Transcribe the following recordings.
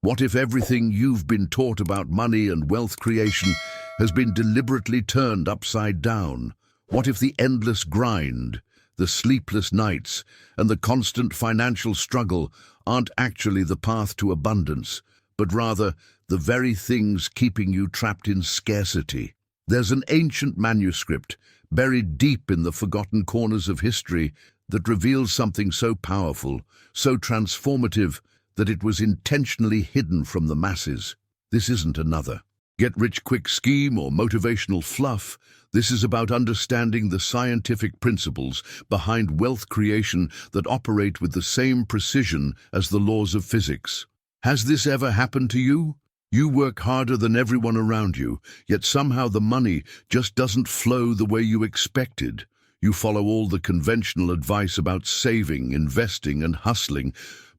What if everything you've been taught about money and wealth creation has been deliberately turned upside down? What if the endless grind, the sleepless nights, and the constant financial struggle aren't actually the path to abundance, but rather the very things keeping you trapped in scarcity? There's an ancient manuscript buried deep in the forgotten corners of history that reveals something so powerful, so transformative, that it was intentionally hidden from the masses. This isn't another get-rich-quick scheme or motivational fluff. This is about understanding the scientific principles behind wealth creation that operate with the same precision as the laws of physics. Has this ever happened to you? You work harder than everyone around you, yet somehow the money just doesn't flow the way you expected. You follow all the conventional advice about saving, investing, and hustling,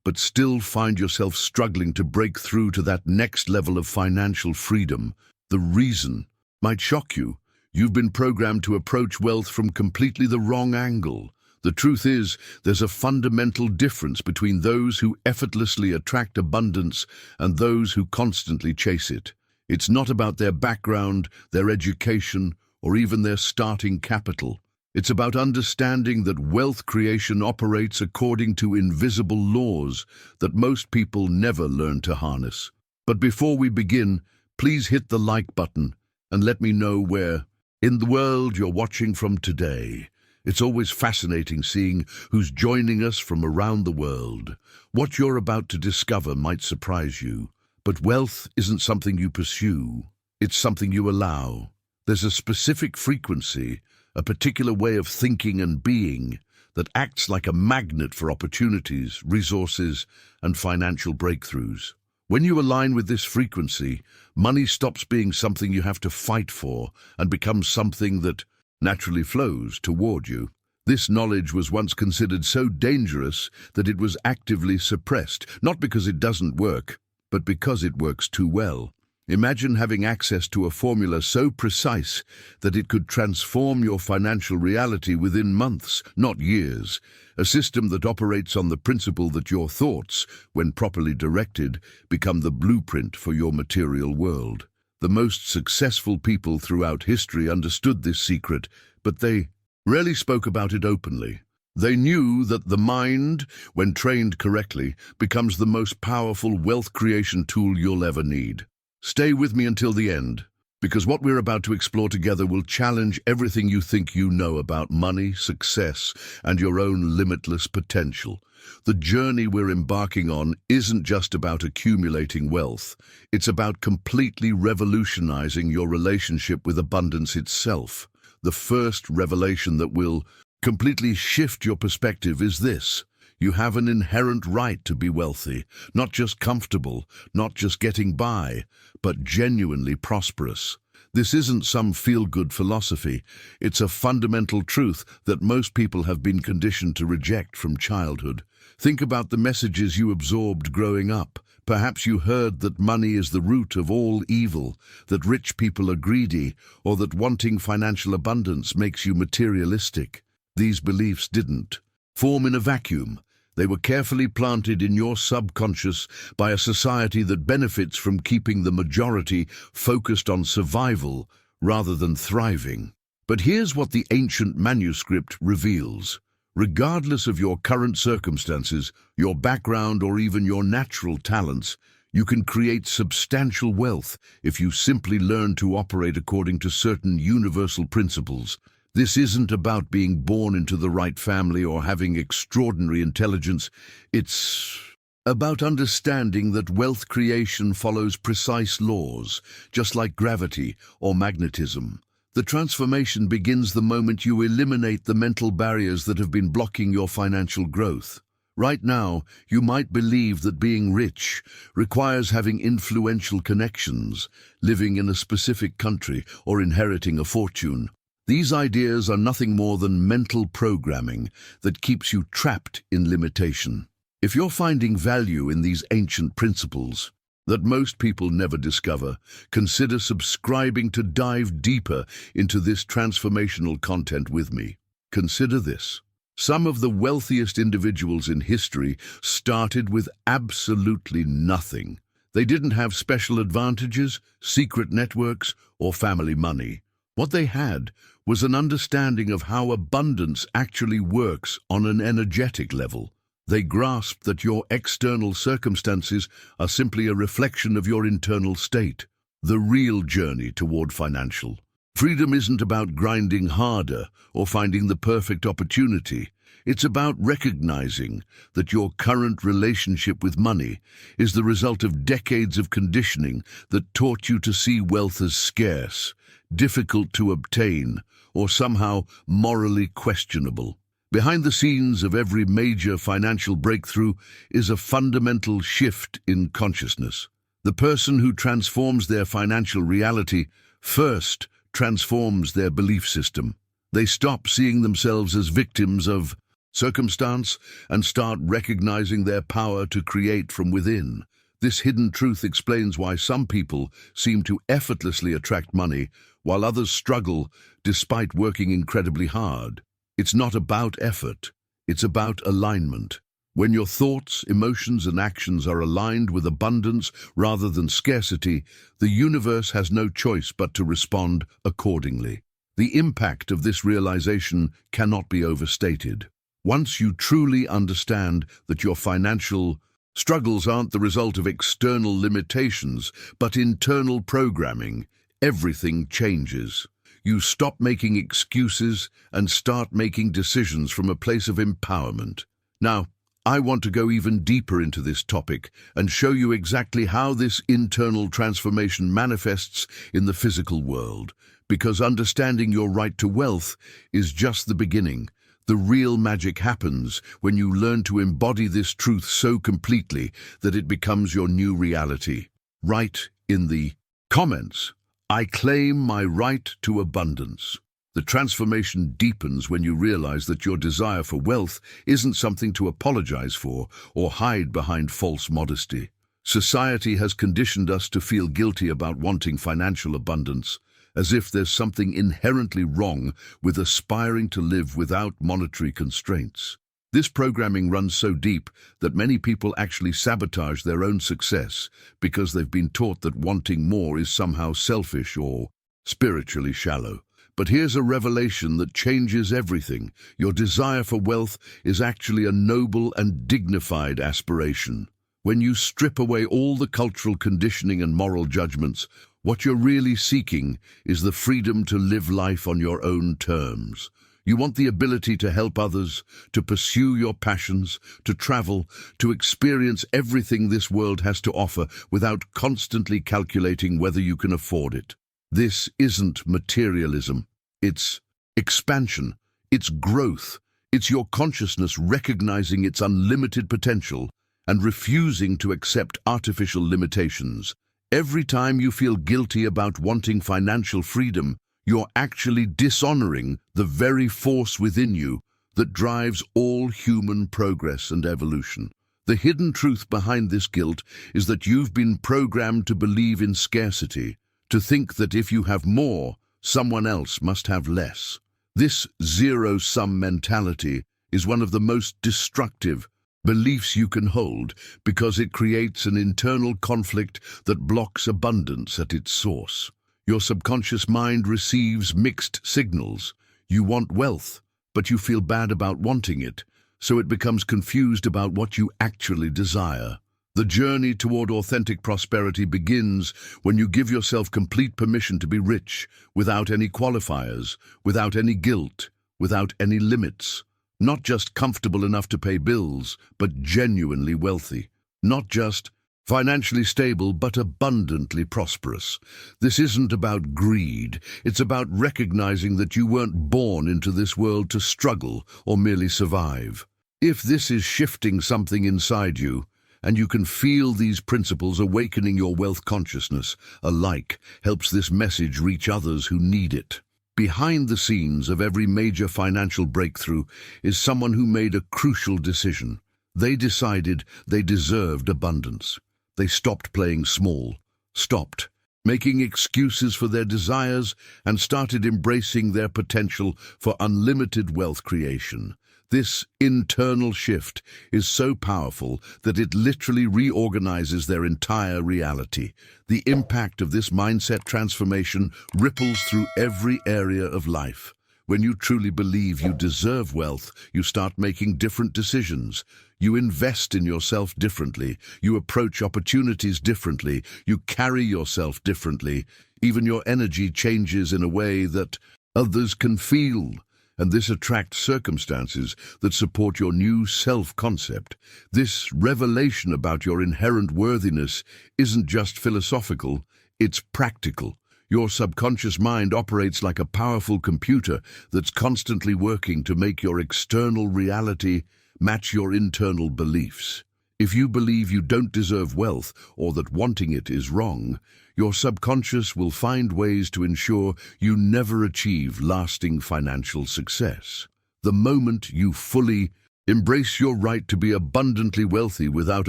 but still find yourself struggling to break through to that next level of financial freedom. The reason might shock you. You've been programmed to approach wealth from completely the wrong angle. The truth is, there's a fundamental difference between those who effortlessly attract abundance and those who constantly chase it. It's not about their background, their education, or even their starting capital. It's about understanding that wealth creation operates according to invisible laws that most people never learn to harness. But before we begin, please hit the like button and let me know where in the world you're watching from today. It's always fascinating seeing who's joining us from around the world. What you're about to discover might surprise you. But wealth isn't something you pursue. It's something you allow. There's a specific frequency, a particular way of thinking and being that acts like a magnet for opportunities, resources, and financial breakthroughs. When you align with this frequency, money stops being something you have to fight for and becomes something that naturally flows toward you. This knowledge was once considered so dangerous that it was actively suppressed, not because it doesn't work, but because it works too well. Imagine having access to a formula so precise that it could transform your financial reality within months, not years. A system that operates on the principle that your thoughts, when properly directed, become the blueprint for your material world. The most successful people throughout history understood this secret, but they rarely spoke about it openly. They knew that the mind, when trained correctly, becomes the most powerful wealth creation tool you'll ever need. Stay with me until the end, because what we're about to explore together will challenge everything you think you know about money, success, and your own limitless potential. The journey we're embarking on isn't just about accumulating wealth. It's about completely revolutionizing your relationship with abundance itself. The first revelation that will completely shift your perspective is this: you have an inherent right to be wealthy, not just comfortable, not just getting by, but genuinely prosperous. This isn't some feel-good philosophy. It's a fundamental truth that most people have been conditioned to reject from childhood. Think about the messages you absorbed growing up. Perhaps you heard that money is the root of all evil, that rich people are greedy, or that wanting financial abundance makes you materialistic. These beliefs didn't form in a vacuum. They were carefully planted in your subconscious by a society that benefits from keeping the majority focused on survival rather than thriving. But here's what the ancient manuscript reveals. Regardless of your current circumstances, your background, or even your natural talents, you can create substantial wealth if you simply learn to operate according to certain universal principles. This isn't about being born into the right family or having extraordinary intelligence. It's about understanding that wealth creation follows precise laws, just like gravity or magnetism. The transformation begins the moment you eliminate the mental barriers that have been blocking your financial growth. Right now, you might believe that being rich requires having influential connections, living in a specific country, or inheriting a fortune. These ideas are nothing more than mental programming that keeps you trapped in limitation. If you're finding value in these ancient principles that most people never discover, consider subscribing to dive deeper into this transformational content with me. Consider this. Some of the wealthiest individuals in history started with absolutely nothing. They didn't have special advantages, secret networks, or family money. What they had was an understanding of how abundance actually works on an energetic level. They grasped that your external circumstances are simply a reflection of your internal state. The real journey toward financial freedom isn't about grinding harder or finding the perfect opportunity. It's about recognizing that your current relationship with money is the result of decades of conditioning that taught you to see wealth as scarce, difficult to obtain, or somehow morally questionable. Behind the scenes of every major financial breakthrough is a fundamental shift in consciousness. The person who transforms their financial reality first transforms their belief system. They stop seeing themselves as victims of circumstance and start recognizing their power to create from within. This hidden truth explains why some people seem to effortlessly attract money while others struggle despite working incredibly hard. It's not about effort, it's about alignment. When your thoughts, emotions, and actions are aligned with abundance rather than scarcity, the universe has no choice but to respond accordingly. The impact of this realization cannot be overstated. Once you truly understand that your financial struggles aren't the result of external limitations, but internal programming, everything changes. You stop making excuses and start making decisions from a place of empowerment. Now, I want to go even deeper into this topic and show you exactly how this internal transformation manifests in the physical world, because understanding your right to wealth is just the beginning. The real magic happens when you learn to embody this truth so completely that it becomes your new reality. Write in the comments, "I claim my right to abundance." The transformation deepens when you realize that your desire for wealth isn't something to apologize for or hide behind false modesty. Society has conditioned us to feel guilty about wanting financial abundance, as if there's something inherently wrong with aspiring to live without monetary constraints. This programming runs so deep that many people actually sabotage their own success because they've been taught that wanting more is somehow selfish or spiritually shallow. But here's a revelation that changes everything. Your desire for wealth is actually a noble and dignified aspiration. When you strip away all the cultural conditioning and moral judgments, what you're really seeking is the freedom to live life on your own terms. You want the ability to help others, to pursue your passions, to travel, to experience everything this world has to offer without constantly calculating whether you can afford it. This isn't materialism. It's expansion. It's growth. It's your consciousness recognizing its unlimited potential and refusing to accept artificial limitations. Every time you feel guilty about wanting financial freedom, you're actually dishonoring the very force within you that drives all human progress and evolution. The hidden truth behind this guilt is that you've been programmed to believe in scarcity, to think that if you have more, someone else must have less. This zero-sum mentality is one of the most destructive beliefs you can hold because it creates an internal conflict that blocks abundance at its source. Your subconscious mind receives mixed signals. You want wealth, but you feel bad about wanting it, so it becomes confused about what you actually desire. The journey toward authentic prosperity begins when you give yourself complete permission to be rich, without any qualifiers, without any guilt, without any limits. Not just comfortable enough to pay bills, but genuinely wealthy. Not just financially stable, but abundantly prosperous. This isn't about greed. It's about recognizing that you weren't born into this world to struggle or merely survive. If this is shifting something inside you, and you can feel these principles awakening your wealth consciousness, a like helps this message reach others who need it. Behind the scenes of every major financial breakthrough is someone who made a crucial decision. They decided they deserved abundance. They stopped playing small, stopped making excuses for their desires, and started embracing their potential for unlimited wealth creation. This internal shift is so powerful that it literally reorganizes their entire reality. The impact of this mindset transformation ripples through every area of life. When you truly believe you deserve wealth, you start making different decisions. You invest in yourself differently. You approach opportunities differently. You carry yourself differently. Even your energy changes in a way that others can feel. And this attracts circumstances that support your new self-concept. This revelation about your inherent worthiness isn't just philosophical, it's practical. Your subconscious mind operates like a powerful computer that's constantly working to make your external reality match your internal beliefs. If you believe you don't deserve wealth or that wanting it is wrong, your subconscious will find ways to ensure you never achieve lasting financial success. The moment you fully embrace your right to be abundantly wealthy without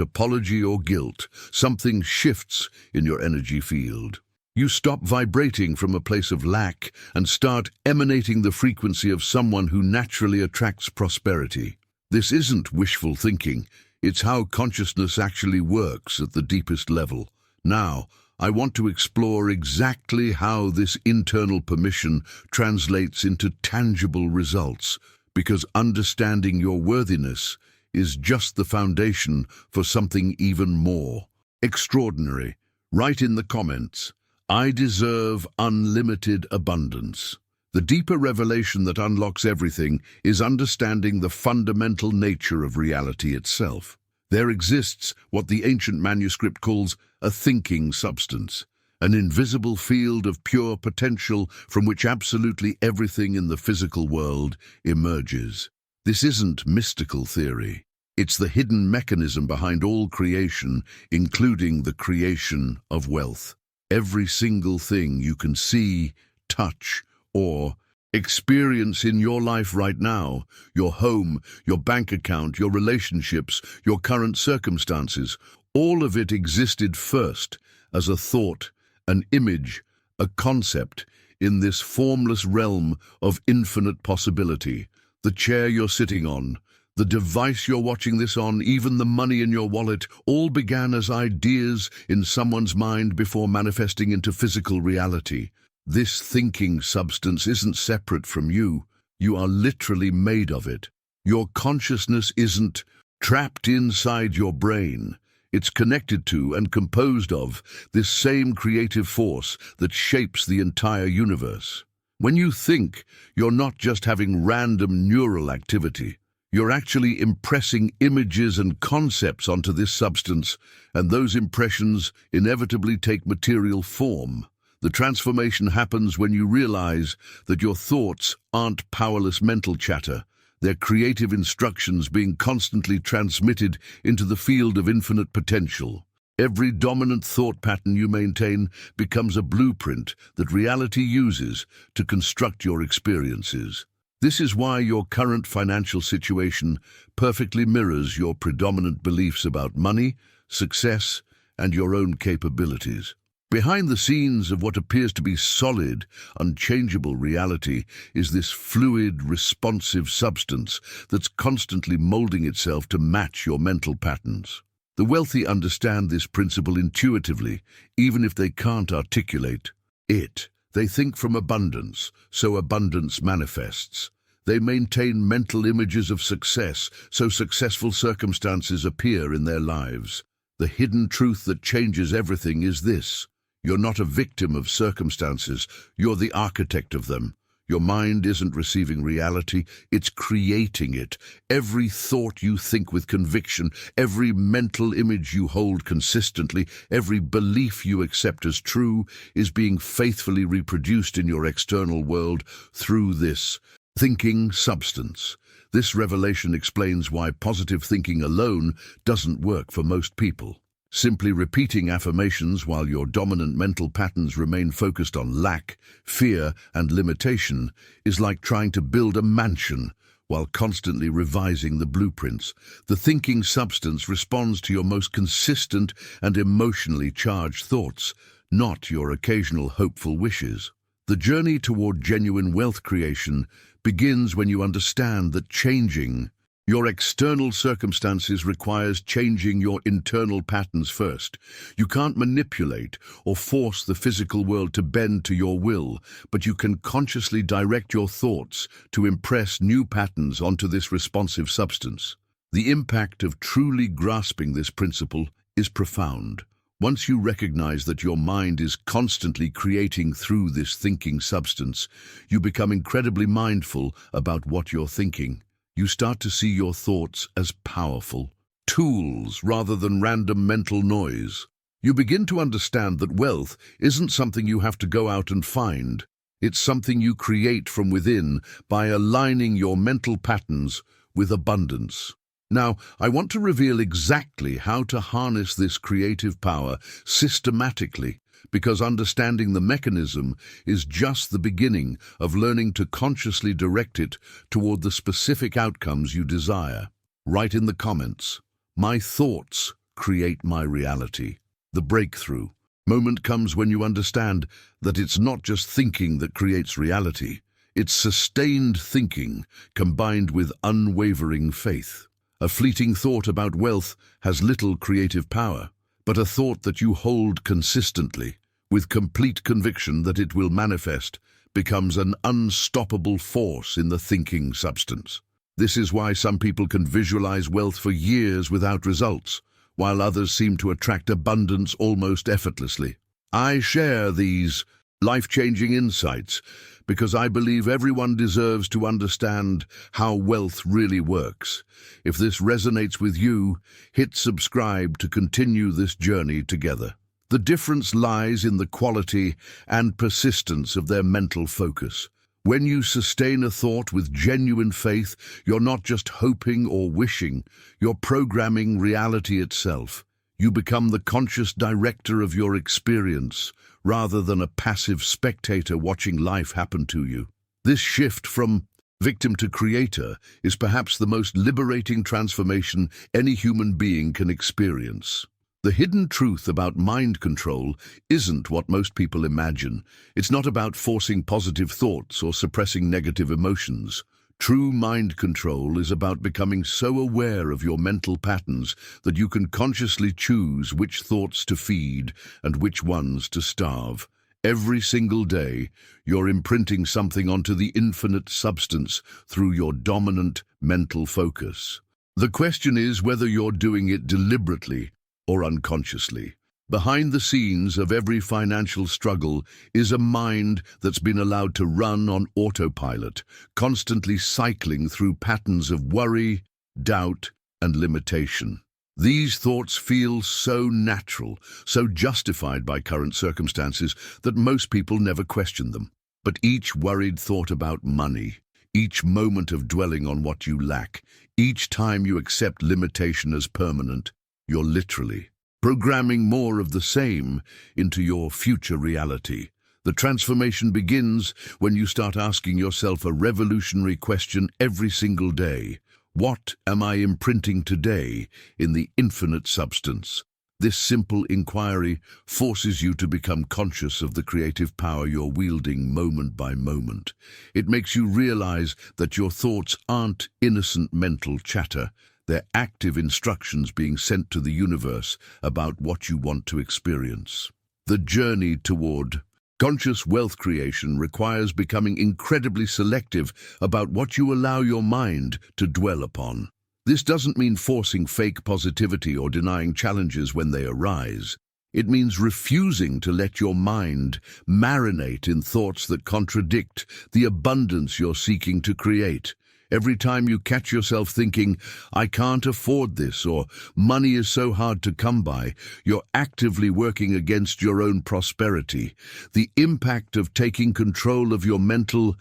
apology or guilt, something shifts in your energy field. You stop vibrating from a place of lack and start emanating the frequency of someone who naturally attracts prosperity. This isn't wishful thinking, it's how consciousness actually works at the deepest level. Now, I want to explore exactly how this internal permission translates into tangible results, because understanding your worthiness is just the foundation for something even more extraordinary. Write in the comments, "I deserve unlimited abundance." The deeper revelation that unlocks everything is understanding the fundamental nature of reality itself. There exists what the ancient manuscript calls a thinking substance, an invisible field of pure potential from which absolutely everything in the physical world emerges. This isn't mystical theory. It's the hidden mechanism behind all creation, including the creation of wealth. Every single thing you can see, touch, or experience in your life right now, your home, your bank account, your relationships, your current circumstances, all of it existed first as a thought, an image, a concept in this formless realm of infinite possibility. The chair you're sitting on, the device you're watching this on, even the money in your wallet, all began as ideas in someone's mind before manifesting into physical reality. This thinking substance isn't separate from you. You are literally made of it. Your consciousness isn't trapped inside your brain. It's connected to and composed of this same creative force that shapes the entire universe. When you think, you're not just having random neural activity. You're actually impressing images and concepts onto this substance, and those impressions inevitably take material form. The transformation happens when you realize that your thoughts aren't powerless mental chatter. They're creative instructions being constantly transmitted into the field of infinite potential. Every dominant thought pattern you maintain becomes a blueprint that reality uses to construct your experiences. This is why your current financial situation perfectly mirrors your predominant beliefs about money, success, and your own capabilities. Behind the scenes of what appears to be solid, unchangeable reality is this fluid, responsive substance that's constantly molding itself to match your mental patterns. The wealthy understand this principle intuitively, even if they can't articulate it. They think from abundance, so abundance manifests. They maintain mental images of success, so successful circumstances appear in their lives. The hidden truth that changes everything is this: you're not a victim of circumstances, you're the architect of them. Your mind isn't receiving reality, it's creating it. Every thought you think with conviction, every mental image you hold consistently, every belief you accept as true is being faithfully reproduced in your external world through this thinking substance. This revelation explains why positive thinking alone doesn't work for most people. Simply repeating affirmations while your dominant mental patterns remain focused on lack, fear, and limitation is like trying to build a mansion while constantly revising the blueprints. The thinking substance responds to your most consistent and emotionally charged thoughts, not your occasional hopeful wishes. The journey toward genuine wealth creation begins when you understand that changing your external circumstances requires changing your internal patterns first. You can't manipulate or force the physical world to bend to your will, but you can consciously direct your thoughts to impress new patterns onto this responsive substance. The impact of truly grasping this principle is profound. Once you recognize that your mind is constantly creating through this thinking substance, you become incredibly mindful about what you're thinking. You start to see your thoughts as powerful tools rather than random mental noise. You begin to understand that wealth isn't something you have to go out and find. It's something you create from within by aligning your mental patterns with abundance. Now, I want to reveal exactly how to harness this creative power systematically, because understanding the mechanism is just the beginning of learning to consciously direct it toward the specific outcomes you desire. Write in the comments, "My thoughts create my reality." The breakthrough moment comes when you understand that it's not just thinking that creates reality. It's sustained thinking combined with unwavering faith. A fleeting thought about wealth has little creative power, but a thought that you hold consistently, with complete conviction that it will manifest, becomes an unstoppable force in the thinking substance. This is why some people can visualize wealth for years without results, while others seem to attract abundance almost effortlessly. I share these life-changing insights because I believe everyone deserves to understand how wealth really works. If this resonates with you, hit subscribe to continue this journey together. The difference lies in the quality and persistence of their mental focus. When you sustain a thought with genuine faith, you're not just hoping or wishing, you're programming reality itself. You become the conscious director of your experience, rather than a passive spectator watching life happen to you. This shift from victim to creator is perhaps the most liberating transformation any human being can experience. The hidden truth about mind control isn't what most people imagine. It's not about forcing positive thoughts or suppressing negative emotions. True mind control is about becoming so aware of your mental patterns that you can consciously choose which thoughts to feed and which ones to starve. Every single day, you're imprinting something onto the infinite substance through your dominant mental focus. The question is whether you're doing it deliberately or unconsciously. Behind the scenes of every financial struggle is a mind that's been allowed to run on autopilot, constantly cycling through patterns of worry, doubt, and limitation. These thoughts feel so natural, so justified by current circumstances that most people never question them. But each worried thought about money, each moment of dwelling on what you lack, each time you accept limitation as permanent, you're literally programming more of the same into your future reality. The transformation begins when you start asking yourself a revolutionary question every single day. What am I imprinting today in the infinite substance? This simple inquiry forces you to become conscious of the creative power you're wielding moment by moment. It makes you realize that your thoughts aren't innocent mental chatter. They're active instructions being sent to the universe about what you want to experience. The journey toward conscious wealth creation requires becoming incredibly selective about what you allow your mind to dwell upon. This doesn't mean forcing fake positivity or denying challenges when they arise. It means refusing to let your mind marinate in thoughts that contradict the abundance you're seeking to create. Every time you catch yourself thinking, "I can't afford this," or "money is so hard to come by," you're actively working against your own prosperity. The impact of taking control of your mental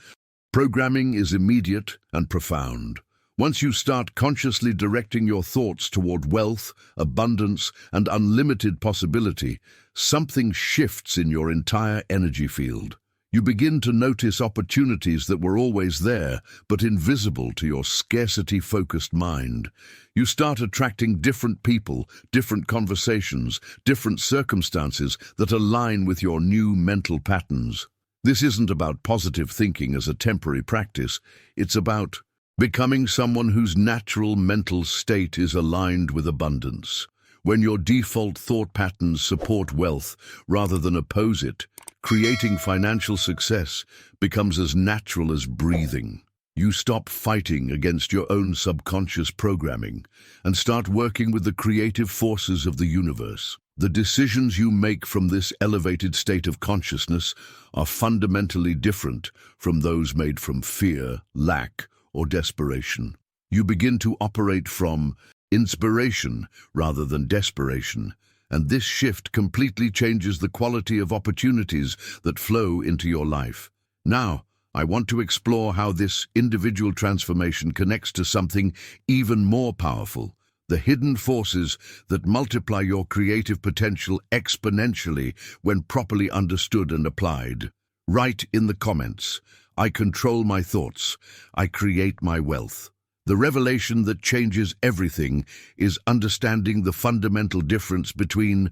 programming is immediate and profound. Once you start consciously directing your thoughts toward wealth, abundance, and unlimited possibility, something shifts in your entire energy field. You begin to notice opportunities that were always there, but invisible to your scarcity-focused mind. You start attracting different people, different conversations, different circumstances that align with your new mental patterns. This isn't about positive thinking as a temporary practice. It's about becoming someone whose natural mental state is aligned with abundance. When your default thought patterns support wealth rather than oppose it, creating financial success becomes as natural as breathing. You stop fighting against your own subconscious programming and start working with the creative forces of the universe. The decisions you make from this elevated state of consciousness are fundamentally different from those made from fear, lack, or desperation. You begin to operate from inspiration rather than desperation, and this shift completely changes the quality of opportunities that flow into your life. Now, I want to explore how this individual transformation connects to something even more powerful: the hidden forces that multiply your creative potential exponentially when properly understood and applied. Write in the comments, "I control my thoughts, I create my wealth." The revelation that changes everything is understanding the fundamental difference between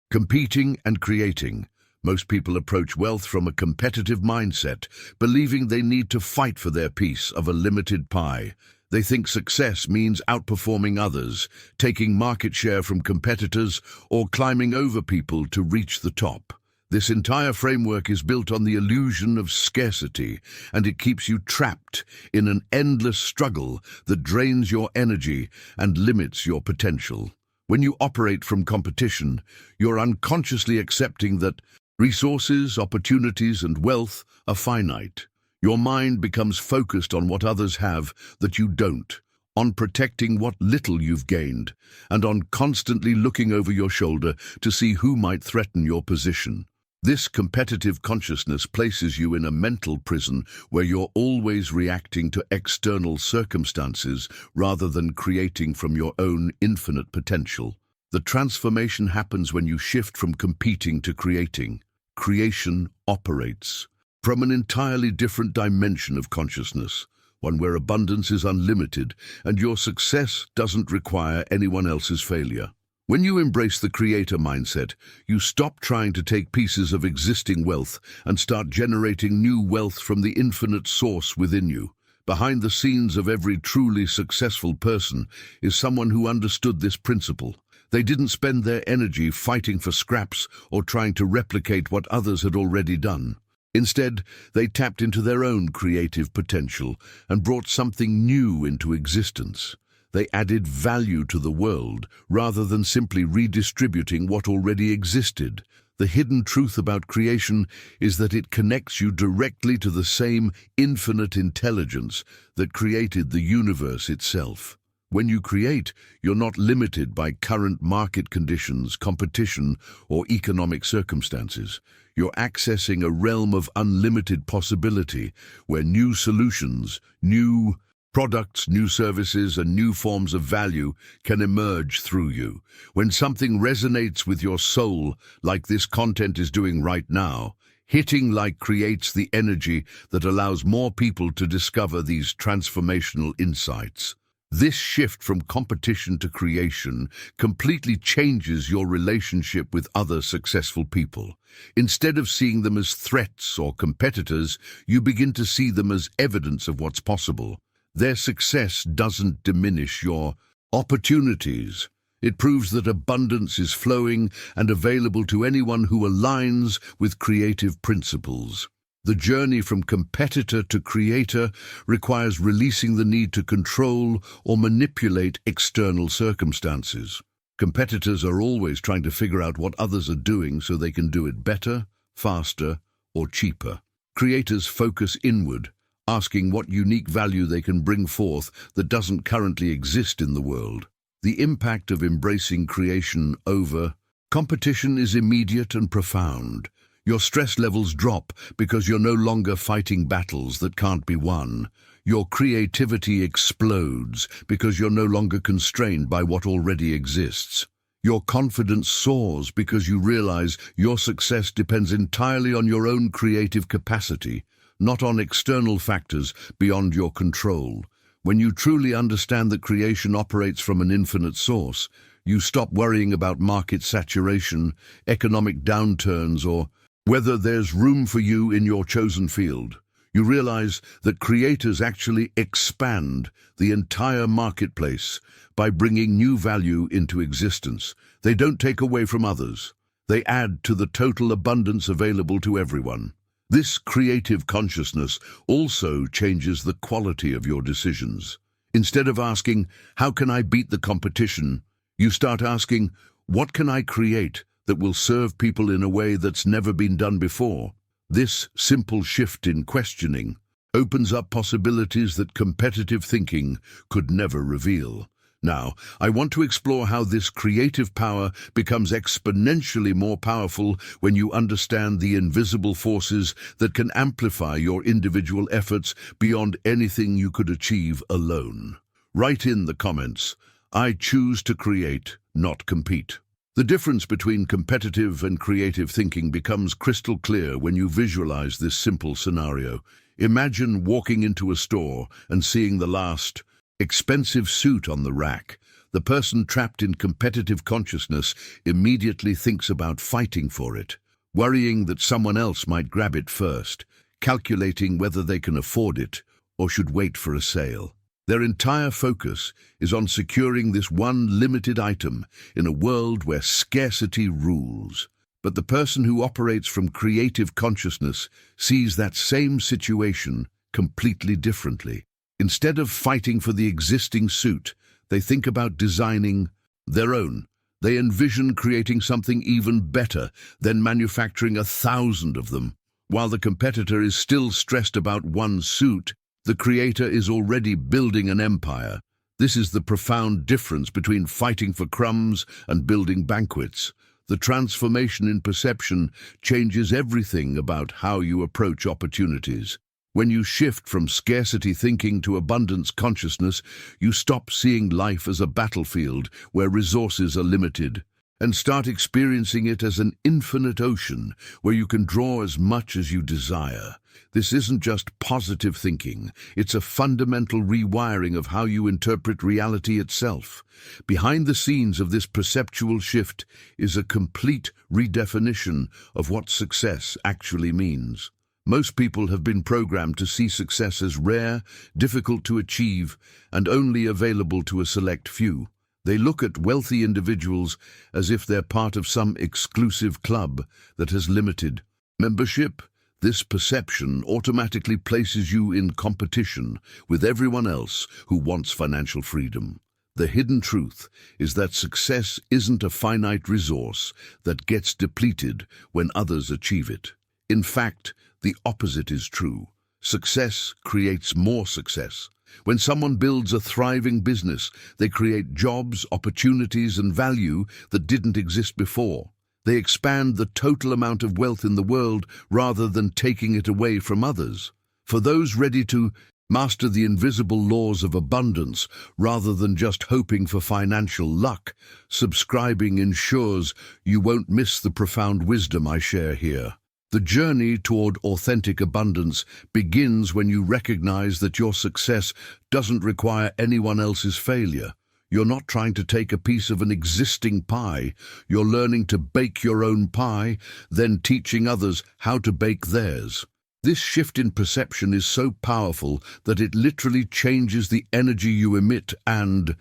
competing and creating. Most people approach wealth from a competitive mindset, believing they need to fight for their piece of a limited pie. They think success means outperforming others, taking market share from competitors, or climbing over people to reach the top. This entire framework is built on the illusion of scarcity, and it keeps you trapped in an endless struggle that drains your energy and limits your potential. When you operate from competition, you're unconsciously accepting that resources, opportunities, and wealth are finite. Your mind becomes focused on what others have that you don't, on protecting what little you've gained, and on constantly looking over your shoulder to see who might threaten your position. This competitive consciousness places you in a mental prison where you're always reacting to external circumstances rather than creating from your own infinite potential. The transformation happens when you shift from competing to creating. Creation operates from an entirely different dimension of consciousness, one where abundance is unlimited and your success doesn't require anyone else's failure. When you embrace the creator mindset, you stop trying to take pieces of existing wealth and start generating new wealth from the infinite source within you. Behind the scenes of every truly successful person is someone who understood this principle. They didn't spend their energy fighting for scraps or trying to replicate what others had already done. Instead, they tapped into their own creative potential and brought something new into existence. They added value to the world rather than simply redistributing what already existed. The hidden truth about creation is that it connects you directly to the same infinite intelligence that created the universe itself. When you create, you're not limited by current market conditions, competition, or economic circumstances. You're accessing a realm of unlimited possibility where new solutions, new products, new services, and new forms of value can emerge through you. When something resonates with your soul, like this content is doing right now, hitting like creates the energy that allows more people to discover these transformational insights. This shift from competition to creation completely changes your relationship with other successful people. Instead of seeing them as threats or competitors, you begin to see them as evidence of what's possible. Their success doesn't diminish your opportunities. It proves that abundance is flowing and available to anyone who aligns with creative principles. The journey from competitor to creator requires releasing the need to control or manipulate external circumstances. Competitors are always trying to figure out what others are doing so they can do it better, faster, or cheaper. Creators focus inward, asking what unique value they can bring forth that doesn't currently exist in the world. The impact of embracing creation over competition is immediate and profound. Your stress levels drop because you're no longer fighting battles that can't be won. Your creativity explodes because you're no longer constrained by what already exists. Your confidence soars because you realize your success depends entirely on your own creative capacity, not on external factors beyond your control. When you truly understand that creation operates from an infinite source, you stop worrying about market saturation, economic downturns, or whether there's room for you in your chosen field. You realize that creators actually expand the entire marketplace by bringing new value into existence. They don't take away from others. They add to the total abundance available to everyone. This creative consciousness also changes the quality of your decisions. Instead of asking, "How can I beat the competition?" you start asking, "What can I create that will serve people in a way that's never been done before?" This simple shift in questioning opens up possibilities that competitive thinking could never reveal. Now, I want to explore how this creative power becomes exponentially more powerful when you understand the invisible forces that can amplify your individual efforts beyond anything you could achieve alone. Write in the comments, "I choose to create, not compete." The difference between competitive and creative thinking becomes crystal clear when you visualize this simple scenario. Imagine walking into a store and seeing the last expensive suit on the rack. The person trapped in competitive consciousness immediately thinks about fighting for it, worrying that someone else might grab it first, calculating whether they can afford it or should wait for a sale. Their entire focus is on securing this one limited item in a world where scarcity rules. But the person who operates from creative consciousness sees that same situation completely differently. Instead of fighting for the existing suit, they think about designing their own. They envision creating something even better than manufacturing 1,000 of them. While the competitor is still stressed about one suit, the creator is already building an empire. This is the profound difference between fighting for crumbs and building banquets. The transformation in perception changes everything about how you approach opportunities. When you shift from scarcity thinking to abundance consciousness, you stop seeing life as a battlefield where resources are limited and start experiencing it as an infinite ocean where you can draw as much as you desire. This isn't just positive thinking, it's a fundamental rewiring of how you interpret reality itself. Behind the scenes of this perceptual shift is a complete redefinition of what success actually means. Most people have been programmed to see success as rare, difficult to achieve, and only available to a select few. They look at wealthy individuals as if they're part of some exclusive club that has limited membership. This perception automatically places you in competition with everyone else who wants financial freedom. The hidden truth is that success isn't a finite resource that gets depleted when others achieve it. In fact, the opposite is true. Success creates more success. When someone builds a thriving business, they create jobs, opportunities, and value that didn't exist before. They expand the total amount of wealth in the world rather than taking it away from others. For those ready to master the invisible laws of abundance rather than just hoping for financial luck, subscribing ensures you won't miss the profound wisdom I share here. The journey toward authentic abundance begins when you recognize that your success doesn't require anyone else's failure. You're not trying to take a piece of an existing pie. You're learning to bake your own pie, then teaching others how to bake theirs. This shift in perception is so powerful that it literally changes the energy you emit and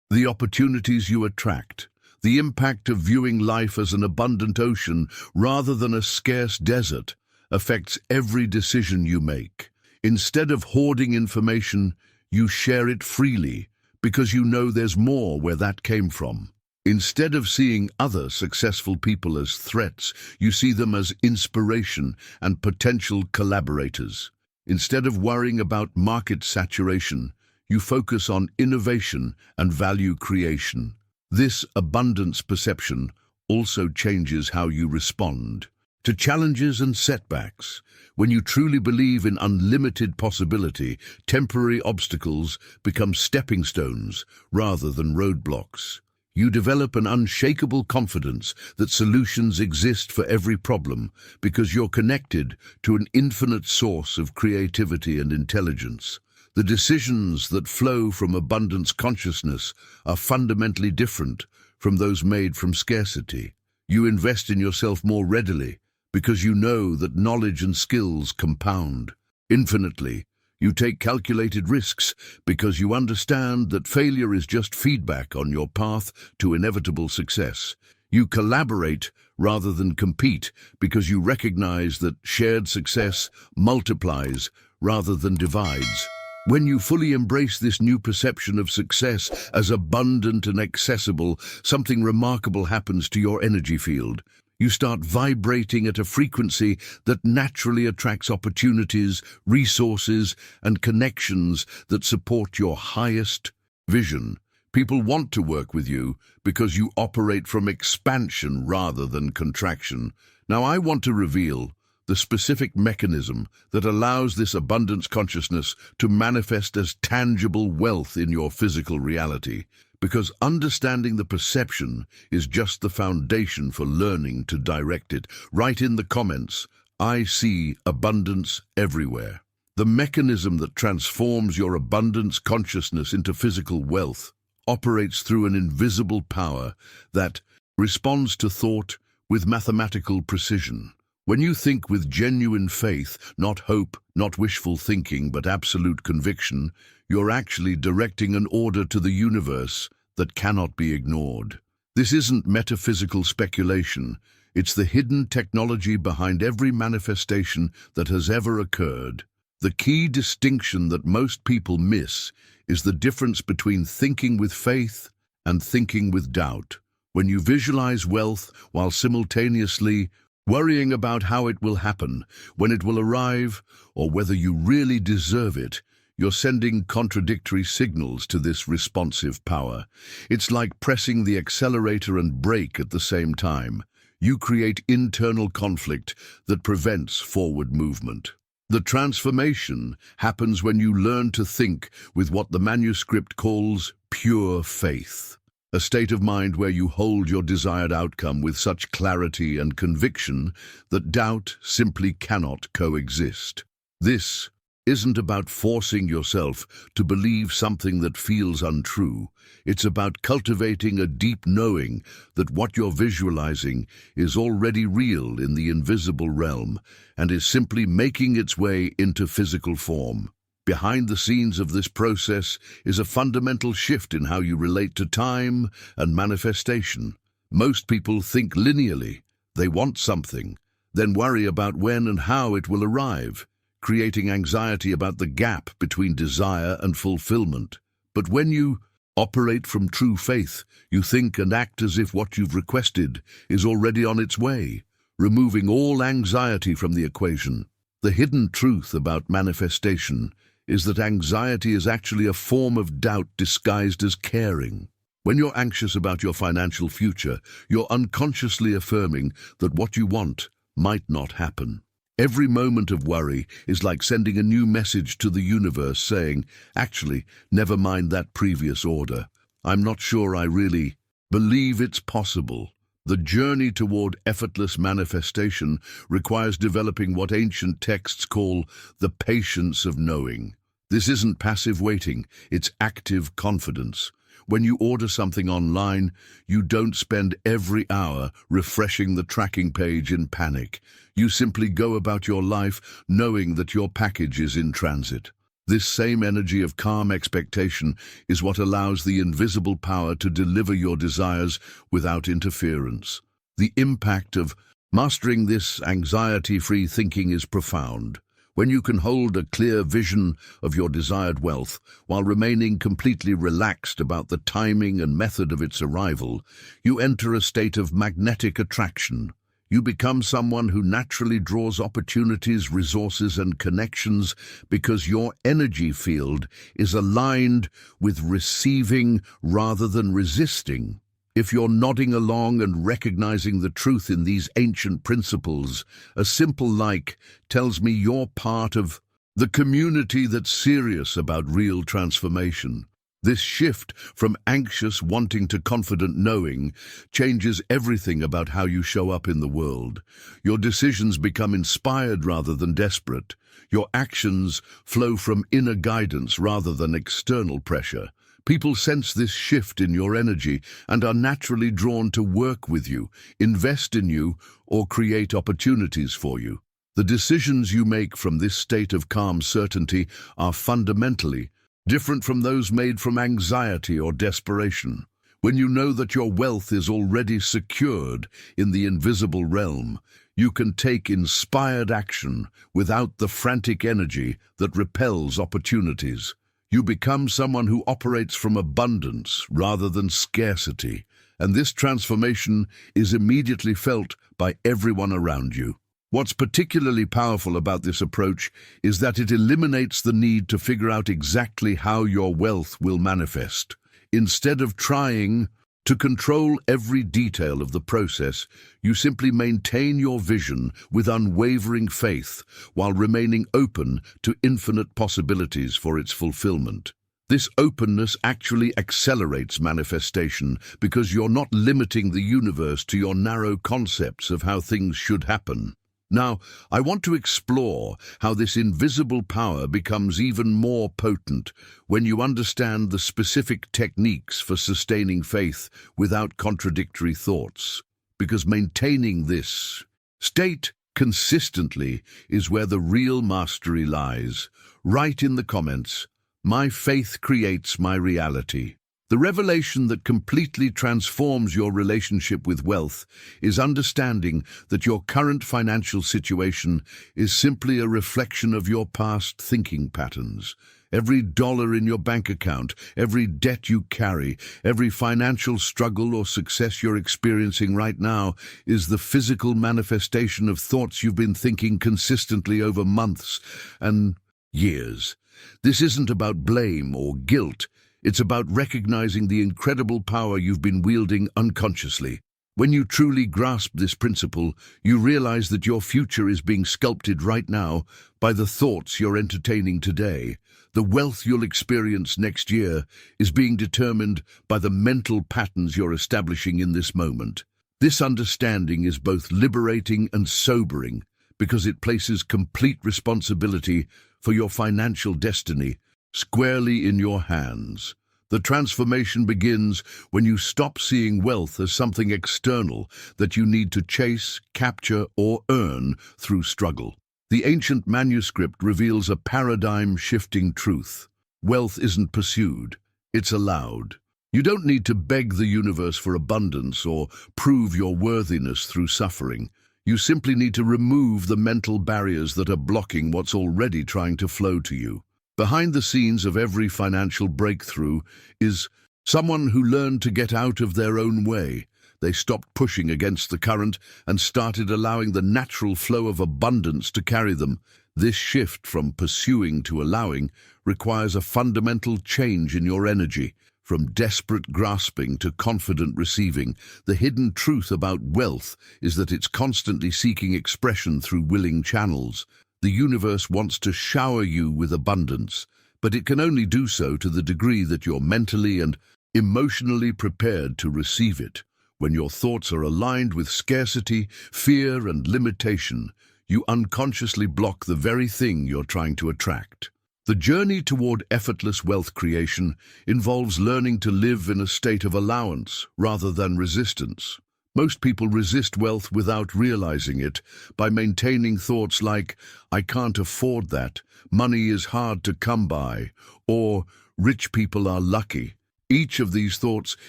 the opportunities you attract. The impact of viewing life as an abundant ocean rather than a scarce desert affects every decision you make. Instead of hoarding information, you share it freely because you know there's more where that came from. Instead of seeing other successful people as threats, you see them as inspiration and potential collaborators. Instead of worrying about market saturation, you focus on innovation and value creation. This abundance perception also changes how you respond to challenges and setbacks. When you truly believe in unlimited possibility, temporary obstacles become stepping stones rather than roadblocks. You develop an unshakable confidence that solutions exist for every problem because you're connected to an infinite source of creativity and intelligence. The decisions that flow from abundance consciousness are fundamentally different from those made from scarcity. You invest in yourself more readily because you know that knowledge and skills compound infinitely. You take calculated risks because you understand that failure is just feedback on your path to inevitable success. You collaborate rather than compete because you recognize that shared success multiplies rather than divides. When you fully embrace this new perception of success as abundant and accessible, something remarkable happens to your energy field. You start vibrating at a frequency that naturally attracts opportunities, resources, and connections that support your highest vision. People want to work with you because you operate from expansion rather than contraction. Now, I want to reveal the specific mechanism that allows this abundance consciousness to manifest as tangible wealth in your physical reality. Because understanding the perception is just the foundation for learning to direct it. Write in the comments, I see abundance everywhere. The mechanism that transforms your abundance consciousness into physical wealth operates through an invisible power that responds to thought with mathematical precision. When you think with genuine faith, not hope, not wishful thinking, but absolute conviction, you're actually directing an order to the universe that cannot be ignored. This isn't metaphysical speculation. It's the hidden technology behind every manifestation that has ever occurred. The key distinction that most people miss is the difference between thinking with faith and thinking with doubt. When you visualize wealth while simultaneously worrying about how it will happen, when it will arrive, or whether you really deserve it, you're sending contradictory signals to this responsive power. It's like pressing the accelerator and brake at the same time. You create internal conflict that prevents forward movement. The transformation happens when you learn to think with what the manuscript calls pure faith. A state of mind where you hold your desired outcome with such clarity and conviction that doubt simply cannot coexist. This isn't about forcing yourself to believe something that feels untrue. It's about cultivating a deep knowing that what you're visualizing is already real in the invisible realm and is simply making its way into physical form. Behind the scenes of this process is a fundamental shift in how you relate to time and manifestation. Most people think linearly. They want something, then worry about when and how it will arrive, creating anxiety about the gap between desire and fulfillment. But when you operate from true faith, you think and act as if what you've requested is already on its way, removing all anxiety from the equation. The hidden truth about manifestation is that anxiety is actually a form of doubt disguised as caring. When you're anxious about your financial future, you're unconsciously affirming that what you want might not happen. Every moment of worry is like sending a new message to the universe saying, actually, never mind that previous order. I'm not sure I really believe it's possible. The journey toward effortless manifestation requires developing what ancient texts call the patience of knowing. This isn't passive waiting, it's active confidence. When you order something online, you don't spend every hour refreshing the tracking page in panic. You simply go about your life knowing that your package is in transit. This same energy of calm expectation is what allows the invisible power to deliver your desires without interference. The impact of mastering this anxiety-free thinking is profound. When you can hold a clear vision of your desired wealth while remaining completely relaxed about the timing and method of its arrival, you enter a state of magnetic attraction. You become someone who naturally draws opportunities, resources, and connections because your energy field is aligned with receiving rather than resisting. If you're nodding along and recognizing the truth in these ancient principles, a simple like tells me you're part of the community that's serious about real transformation. This shift from anxious wanting to confident knowing changes everything about how you show up in the world. Your decisions become inspired rather than desperate. Your actions flow from inner guidance rather than external pressure. People sense this shift in your energy and are naturally drawn to work with you, invest in you, or create opportunities for you. The decisions you make from this state of calm certainty are fundamentally different from those made from anxiety or desperation. When you know that your wealth is already secured in the invisible realm, you can take inspired action without the frantic energy that repels opportunities. You become someone who operates from abundance rather than scarcity, and this transformation is immediately felt by everyone around you. What's particularly powerful about this approach is that it eliminates the need to figure out exactly how your wealth will manifest. Instead of trying to control every detail of the process, you simply maintain your vision with unwavering faith while remaining open to infinite possibilities for its fulfillment. This openness actually accelerates manifestation because you're not limiting the universe to your narrow concepts of how things should happen. Now, I want to explore how this invisible power becomes even more potent when you understand the specific techniques for sustaining faith without contradictory thoughts. Because maintaining this state consistently is where the real mastery lies. Write in the comments, "My faith creates my reality." The revelation that completely transforms your relationship with wealth is understanding that your current financial situation is simply a reflection of your past thinking patterns. Every dollar in your bank account, every debt you carry, every financial struggle or success you're experiencing right now is the physical manifestation of thoughts you've been thinking consistently over months and years. This isn't about blame or guilt. It's about recognizing the incredible power you've been wielding unconsciously. When you truly grasp this principle, you realize that your future is being sculpted right now by the thoughts you're entertaining today. The wealth you'll experience next year is being determined by the mental patterns you're establishing in this moment. This understanding is both liberating and sobering because it places complete responsibility for your financial destiny squarely in your hands. The transformation begins when you stop seeing wealth as something external that you need to chase, capture, or earn through struggle. The ancient manuscript reveals a paradigm-shifting truth. Wealth isn't pursued, it's allowed. You don't need to beg the universe for abundance or prove your worthiness through suffering. You simply need to remove the mental barriers that are blocking what's already trying to flow to you. Behind the scenes of every financial breakthrough is someone who learned to get out of their own way. They stopped pushing against the current and started allowing the natural flow of abundance to carry them. This shift from pursuing to allowing requires a fundamental change in your energy. From desperate grasping to confident receiving, the hidden truth about wealth is that it's constantly seeking expression through willing channels. The universe wants to shower you with abundance, but it can only do so to the degree that you're mentally and emotionally prepared to receive it. When your thoughts are aligned with scarcity, fear, and limitation, you unconsciously block the very thing you're trying to attract. The journey toward effortless wealth creation involves learning to live in a state of allowance rather than resistance. Most people resist wealth without realizing it by maintaining thoughts like, "I can't afford that," "money is hard to come by," or "rich people are lucky." Each of these thoughts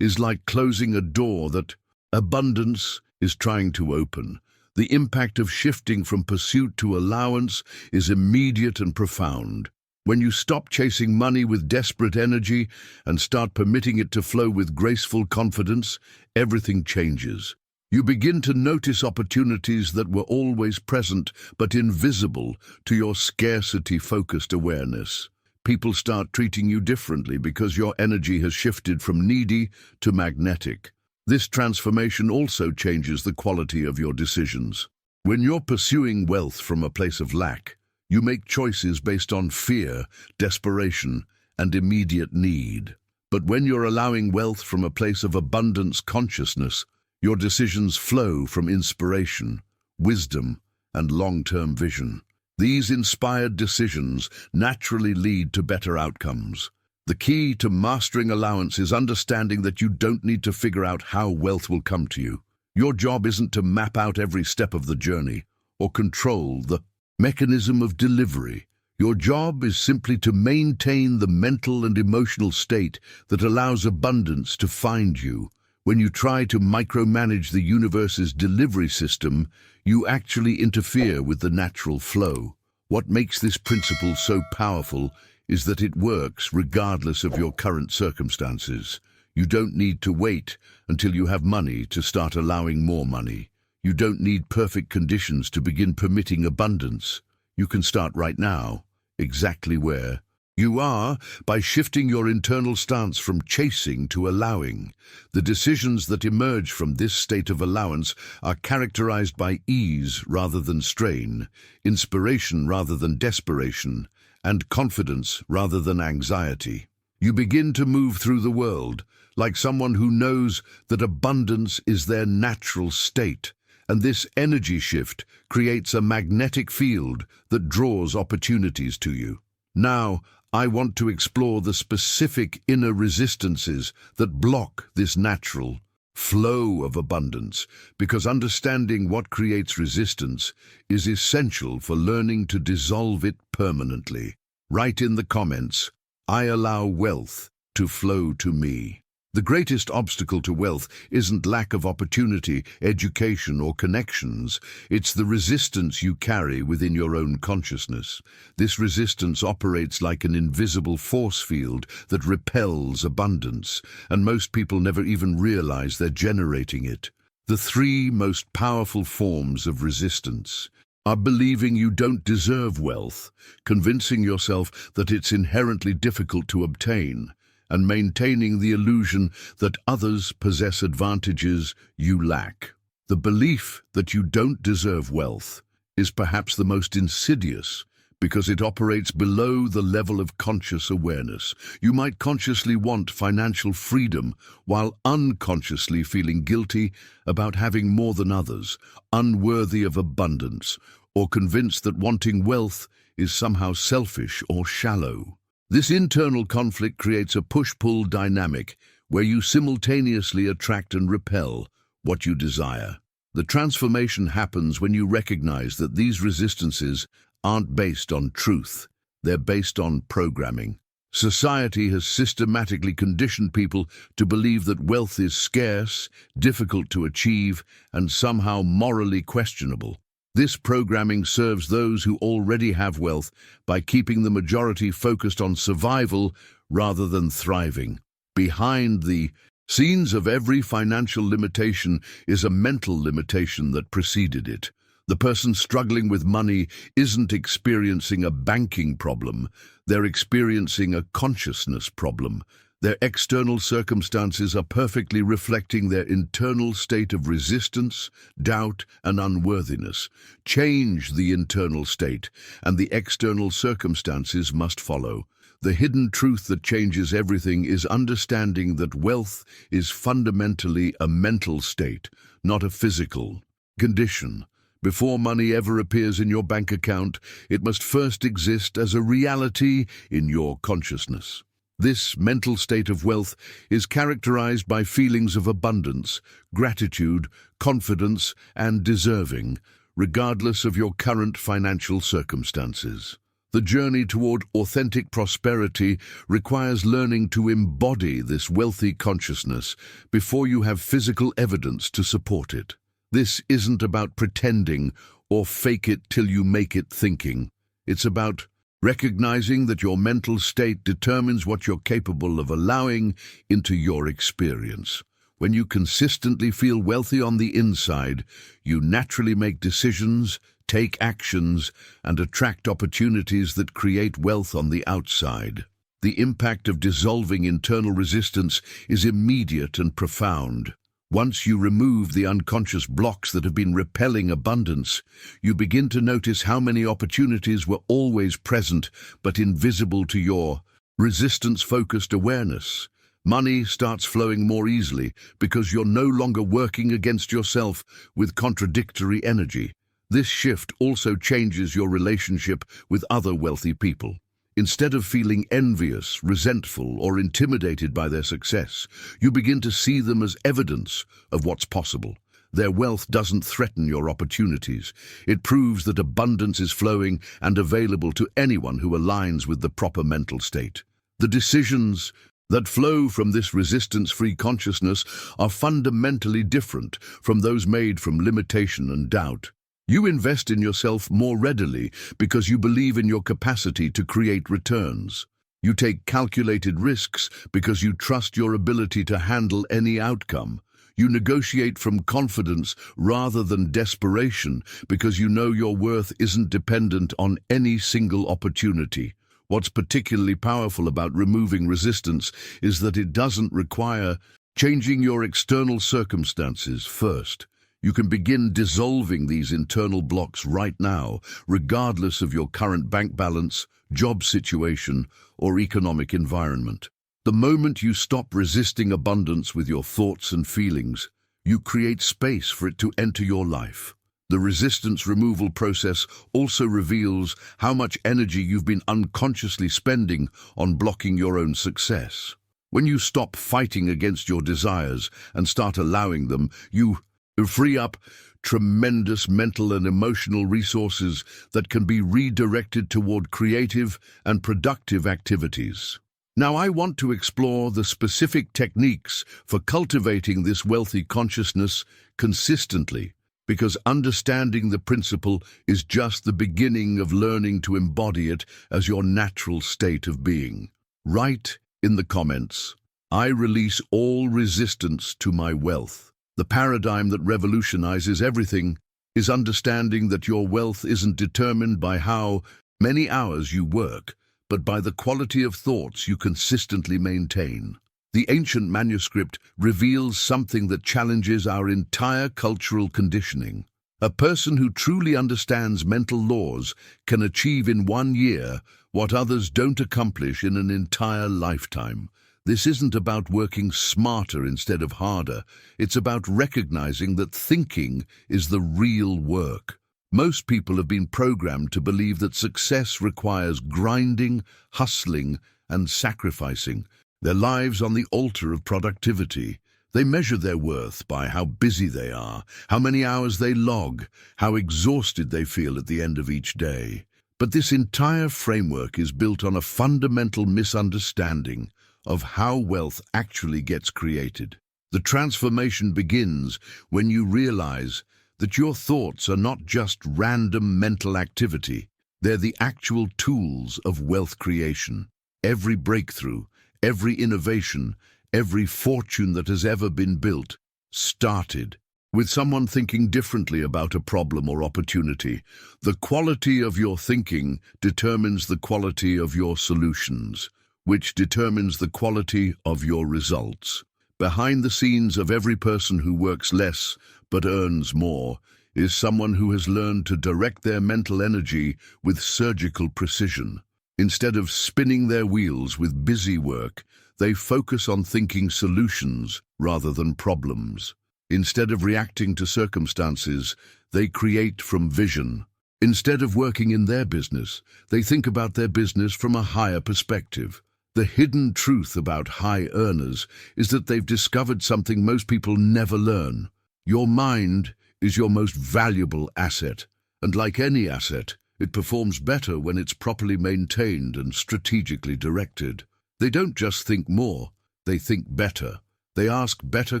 is like closing a door that abundance is trying to open. The impact of shifting from pursuit to allowance is immediate and profound. When you stop chasing money with desperate energy and start permitting it to flow with graceful confidence, everything changes. You begin to notice opportunities that were always present but invisible to your scarcity-focused awareness. People start treating you differently because your energy has shifted from needy to magnetic. This transformation also changes the quality of your decisions. When you're pursuing wealth from a place of lack, you make choices based on fear, desperation, and immediate need. But when you're allowing wealth from a place of abundance consciousness, your decisions flow from inspiration, wisdom, and long-term vision. These inspired decisions naturally lead to better outcomes. The key to mastering allowance is understanding that you don't need to figure out how wealth will come to you. Your job isn't to map out every step of the journey or control the mechanism of delivery. Your job is simply to maintain the mental and emotional state that allows abundance to find you. When you try to micromanage the universe's delivery system, you actually interfere with the natural flow. What makes this principle so powerful is that it works regardless of your current circumstances. You don't need to wait until you have money to start allowing more money. You don't need perfect conditions to begin permitting abundance. You can start right now, exactly where you are, by shifting your internal stance from chasing to allowing. The decisions that emerge from this state of allowance are characterized by ease rather than strain, inspiration rather than desperation, and confidence rather than anxiety. You begin to move through the world like someone who knows that abundance is their natural state, and this energy shift creates a magnetic field that draws opportunities to you. Now, I want to explore the specific inner resistances that block this natural flow of abundance, because understanding what creates resistance is essential for learning to dissolve it permanently. Write in the comments, "I allow wealth to flow to me." The greatest obstacle to wealth isn't lack of opportunity, education, or connections. It's the resistance you carry within your own consciousness. This resistance operates like an invisible force field that repels abundance, and most people never even realize they're generating it. The three most powerful forms of resistance are believing you don't deserve wealth, convincing yourself that it's inherently difficult to obtain, and maintaining the illusion that others possess advantages you lack. The belief that you don't deserve wealth is perhaps the most insidious because it operates below the level of conscious awareness. You might consciously want financial freedom while unconsciously feeling guilty about having more than others, unworthy of abundance, or convinced that wanting wealth is somehow selfish or shallow. This internal conflict creates a push-pull dynamic where you simultaneously attract and repel what you desire. The transformation happens when you recognize that these resistances aren't based on truth, they're based on programming. Society has systematically conditioned people to believe that wealth is scarce, difficult to achieve, and somehow morally questionable. This programming serves those who already have wealth by keeping the majority focused on survival rather than thriving. Behind the scenes of every financial limitation is a mental limitation that preceded it. The person struggling with money isn't experiencing a banking problem, they're experiencing a consciousness problem. Their external circumstances are perfectly reflecting their internal state of resistance, doubt, and unworthiness. Change the internal state, and the external circumstances must follow. The hidden truth that changes everything is understanding that wealth is fundamentally a mental state, not a physical condition. Before money ever appears in your bank account, it must first exist as a reality in your consciousness. This mental state of wealth is characterized by feelings of abundance, gratitude, confidence, and deserving, regardless of your current financial circumstances. The journey toward authentic prosperity requires learning to embody this wealthy consciousness before you have physical evidence to support it. This isn't about pretending or fake it till you make it thinking. It's about recognizing that your mental state determines what you're capable of allowing into your experience. When you consistently feel wealthy on the inside, you naturally make decisions, take actions, and attract opportunities that create wealth on the outside. The impact of dissolving internal resistance is immediate and profound. Once you remove the unconscious blocks that have been repelling abundance, you begin to notice how many opportunities were always present but invisible to your resistance-focused awareness. Money starts flowing more easily because you're no longer working against yourself with contradictory energy. This shift also changes your relationship with other wealthy people. Instead of feeling envious, resentful, or intimidated by their success, you begin to see them as evidence of what's possible. Their wealth doesn't threaten your opportunities. It proves that abundance is flowing and available to anyone who aligns with the proper mental state. The decisions that flow from this resistance-free consciousness are fundamentally different from those made from limitation and doubt. You invest in yourself more readily because you believe in your capacity to create returns. You take calculated risks because you trust your ability to handle any outcome. You negotiate from confidence rather than desperation because you know your worth isn't dependent on any single opportunity. What's particularly powerful about removing resistance is that it doesn't require changing your external circumstances first. You can begin dissolving these internal blocks right now, regardless of your current bank balance, job situation, or economic environment. The moment you stop resisting abundance with your thoughts and feelings, you create space for it to enter your life. The resistance removal process also reveals how much energy you've been unconsciously spending on blocking your own success. When you stop fighting against your desires and start allowing them, you free up tremendous mental and emotional resources that can be redirected toward creative and productive activities. Now, I want to explore the specific techniques for cultivating this wealthy consciousness consistently, because understanding the principle is just the beginning of learning to embody it as your natural state of being. Write in the comments, "I release all resistance to my wealth." The paradigm that revolutionizes everything is understanding that your wealth isn't determined by how many hours you work, but by the quality of thoughts you consistently maintain. The ancient manuscript reveals something that challenges our entire cultural conditioning. A person who truly understands mental laws can achieve in 1 year what others don't accomplish in an entire lifetime. This isn't about working smarter instead of harder. It's about recognizing that thinking is the real work. Most people have been programmed to believe that success requires grinding, hustling, and sacrificing their lives on the altar of productivity. They measure their worth by how busy they are, how many hours they log, how exhausted they feel at the end of each day. But this entire framework is built on a fundamental misunderstanding of how wealth actually gets created. The transformation begins when you realize that your thoughts are not just random mental activity. They're the actual tools of wealth creation. Every breakthrough, every innovation, every fortune that has ever been built started with someone thinking differently about a problem or opportunity. The quality of your thinking determines the quality of your solutions, which determines the quality of your results. Behind the scenes of every person who works less but earns more is someone who has learned to direct their mental energy with surgical precision. Instead of spinning their wheels with busy work, they focus on thinking solutions rather than problems. Instead of reacting to circumstances, they create from vision. Instead of working in their business, they think about their business from a higher perspective. The hidden truth about high earners is that they've discovered something most people never learn. Your mind is your most valuable asset, and like any asset, it performs better when it's properly maintained and strategically directed. They don't just think more, they think better. They ask better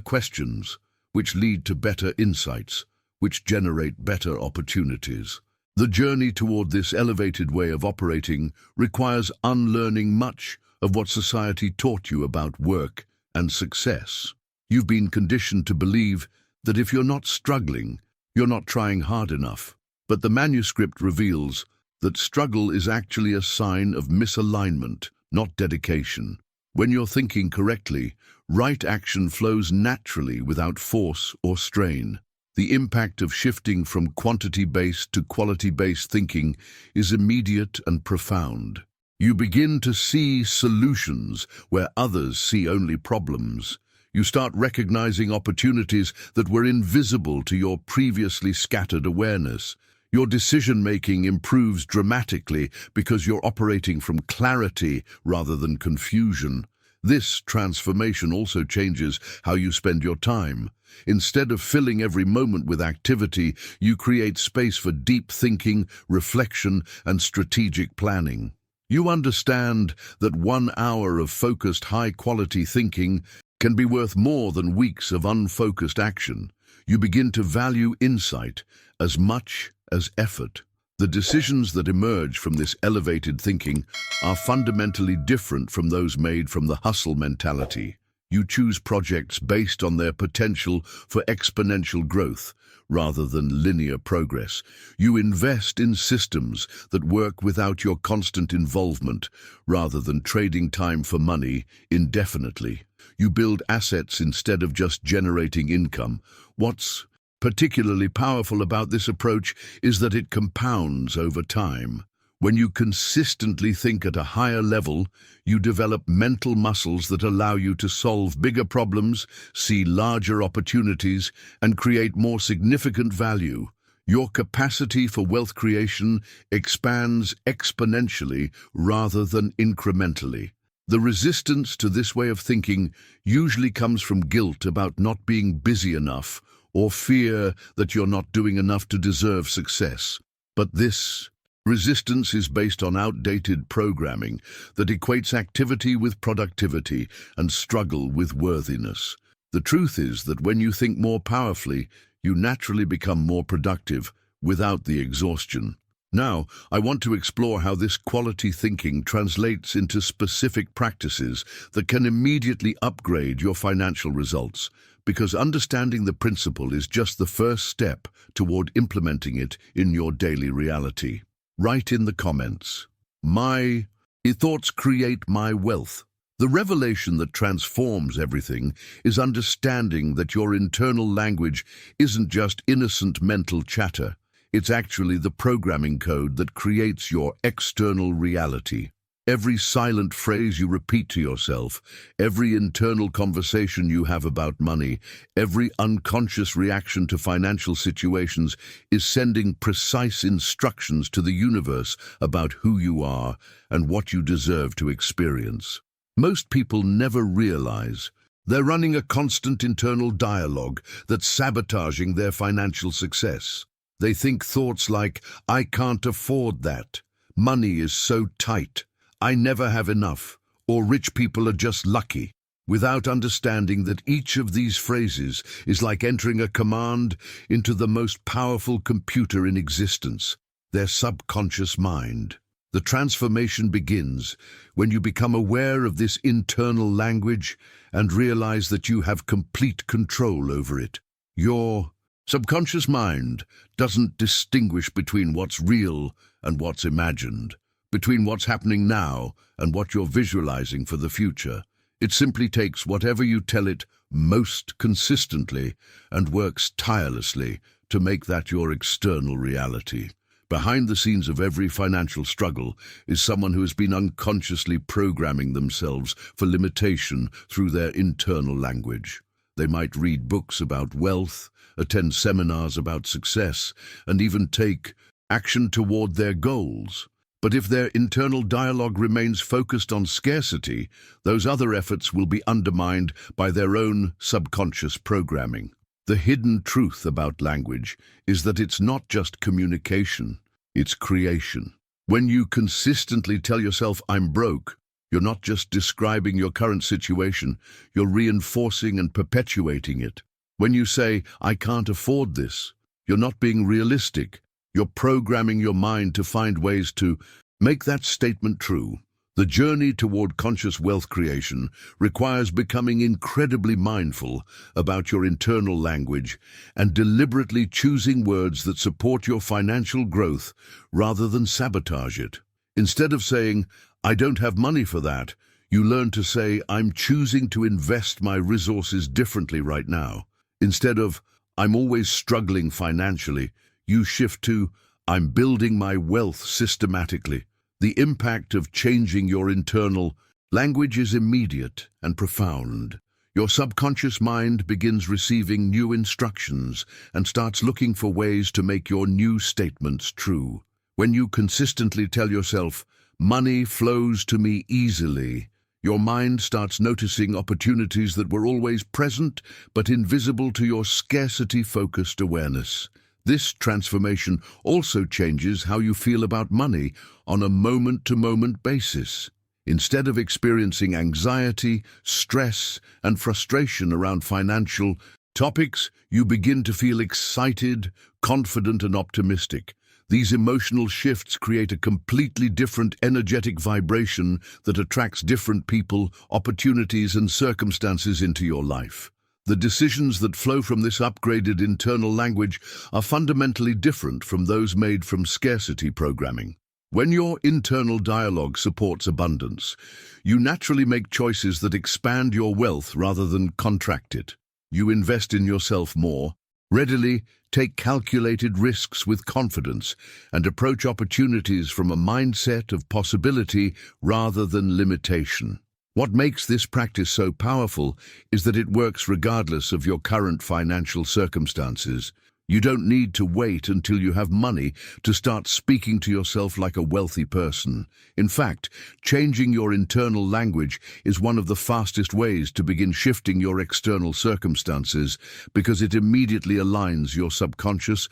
questions, which lead to better insights, which generate better opportunities. The journey toward this elevated way of operating requires unlearning much of what society taught you about work and success. You've been conditioned to believe that if you're not struggling, you're not trying hard enough. But the manuscript reveals that struggle is actually a sign of misalignment, not dedication. When you're thinking correctly, right action flows naturally without force or strain. The impact of shifting from quantity-based to quality-based thinking is immediate and profound. You begin to see solutions where others see only problems. You start recognizing opportunities that were invisible to your previously scattered awareness. Your decision-making improves dramatically because you're operating from clarity rather than confusion. This transformation also changes how you spend your time. Instead of filling every moment with activity, you create space for deep thinking, reflection, and strategic planning. You understand that 1 hour of focused, high-quality thinking can be worth more than weeks of unfocused action. You begin to value insight as much as effort. The decisions that emerge from this elevated thinking are fundamentally different from those made from the hustle mentality. You choose projects based on their potential for exponential growth rather than linear progress. You invest in systems that work without your constant involvement rather than trading time for money indefinitely. You build assets instead of just generating income. What's particularly powerful about this approach is that it compounds over time. When you consistently think at a higher level, you develop mental muscles that allow you to solve bigger problems, see larger opportunities, and create more significant value. Your capacity for wealth creation expands exponentially rather than incrementally. The resistance to this way of thinking usually comes from guilt about not being busy enough or fear that you're not doing enough to deserve success. But this resistance is based on outdated programming that equates activity with productivity and struggle with worthiness. The truth is that when you think more powerfully, you naturally become more productive without the exhaustion. Now, I want to explore how this quality thinking translates into specific practices that can immediately upgrade your financial results, because understanding the principle is just the first step toward implementing it in your daily reality. Write in the comments, "My thoughts create my wealth." The revelation that transforms everything is understanding that your internal language isn't just innocent mental chatter. It's actually the programming code that creates your external reality. Every silent phrase you repeat to yourself, every internal conversation you have about money, every unconscious reaction to financial situations is sending precise instructions to the universe about who you are and what you deserve to experience. Most people never realize they're running a constant internal dialogue that's sabotaging their financial success. They think thoughts like, "I can't afford that," "Money is so tight," "I never have enough," or "Rich people are just lucky," without understanding that each of these phrases is like entering a command into the most powerful computer in existence, their subconscious mind. The transformation begins when you become aware of this internal language and realize that you have complete control over it. Your subconscious mind doesn't distinguish between what's real and what's imagined, between what's happening now and what you're visualizing for the future. It simply takes whatever you tell it most consistently and works tirelessly to make that your external reality. Behind the scenes of every financial struggle is someone who has been unconsciously programming themselves for limitation through their internal language. They might read books about wealth, attend seminars about success, and even take action toward their goals. But if their internal dialogue remains focused on scarcity, those other efforts will be undermined by their own subconscious programming. The hidden truth about language is that it's not just communication, it's creation. When you consistently tell yourself, "I'm broke," you're not just describing your current situation, you're reinforcing and perpetuating it. When you say, "I can't afford this," you're not being realistic. You're programming your mind to find ways to make that statement true. The journey toward conscious wealth creation requires becoming incredibly mindful about your internal language and deliberately choosing words that support your financial growth rather than sabotage it. Instead of saying, "I don't have money for that," you learn to say, "I'm choosing to invest my resources differently right now." Instead of, "I'm always struggling financially," you shift to, "I'm building my wealth systematically." The impact of changing your internal language is immediate and profound. Your subconscious mind begins receiving new instructions and starts looking for ways to make your new statements true. When you consistently tell yourself, "Money flows to me easily," your mind starts noticing opportunities that were always present but invisible to your scarcity-focused awareness. This transformation also changes how you feel about money on a moment-to-moment basis. Instead of experiencing anxiety, stress, and frustration around financial topics, you begin to feel excited, confident, and optimistic. These emotional shifts create a completely different energetic vibration that attracts different people, opportunities, and circumstances into your life. The decisions that flow from this upgraded internal language are fundamentally different from those made from scarcity programming. When your internal dialogue supports abundance, you naturally make choices that expand your wealth rather than contract it. You invest in yourself more, readily take calculated risks with confidence, and approach opportunities from a mindset of possibility rather than limitation. What makes this practice so powerful is that it works regardless of your current financial circumstances. You don't need to wait until you have money to start speaking to yourself like a wealthy person. In fact, changing your internal language is one of the fastest ways to begin shifting your external circumstances because it immediately aligns your subconscious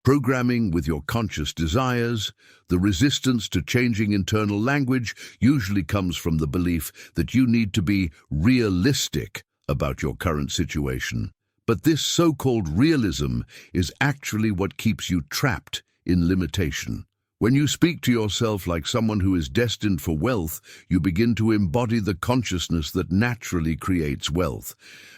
programming with your conscious desires. The resistance to changing internal language usually comes from the belief that you need to be realistic about your current situation. But this so-called realism is actually what keeps you trapped in limitation. When you speak to yourself like someone who is destined for wealth, you begin to embody the consciousness that naturally creates wealth.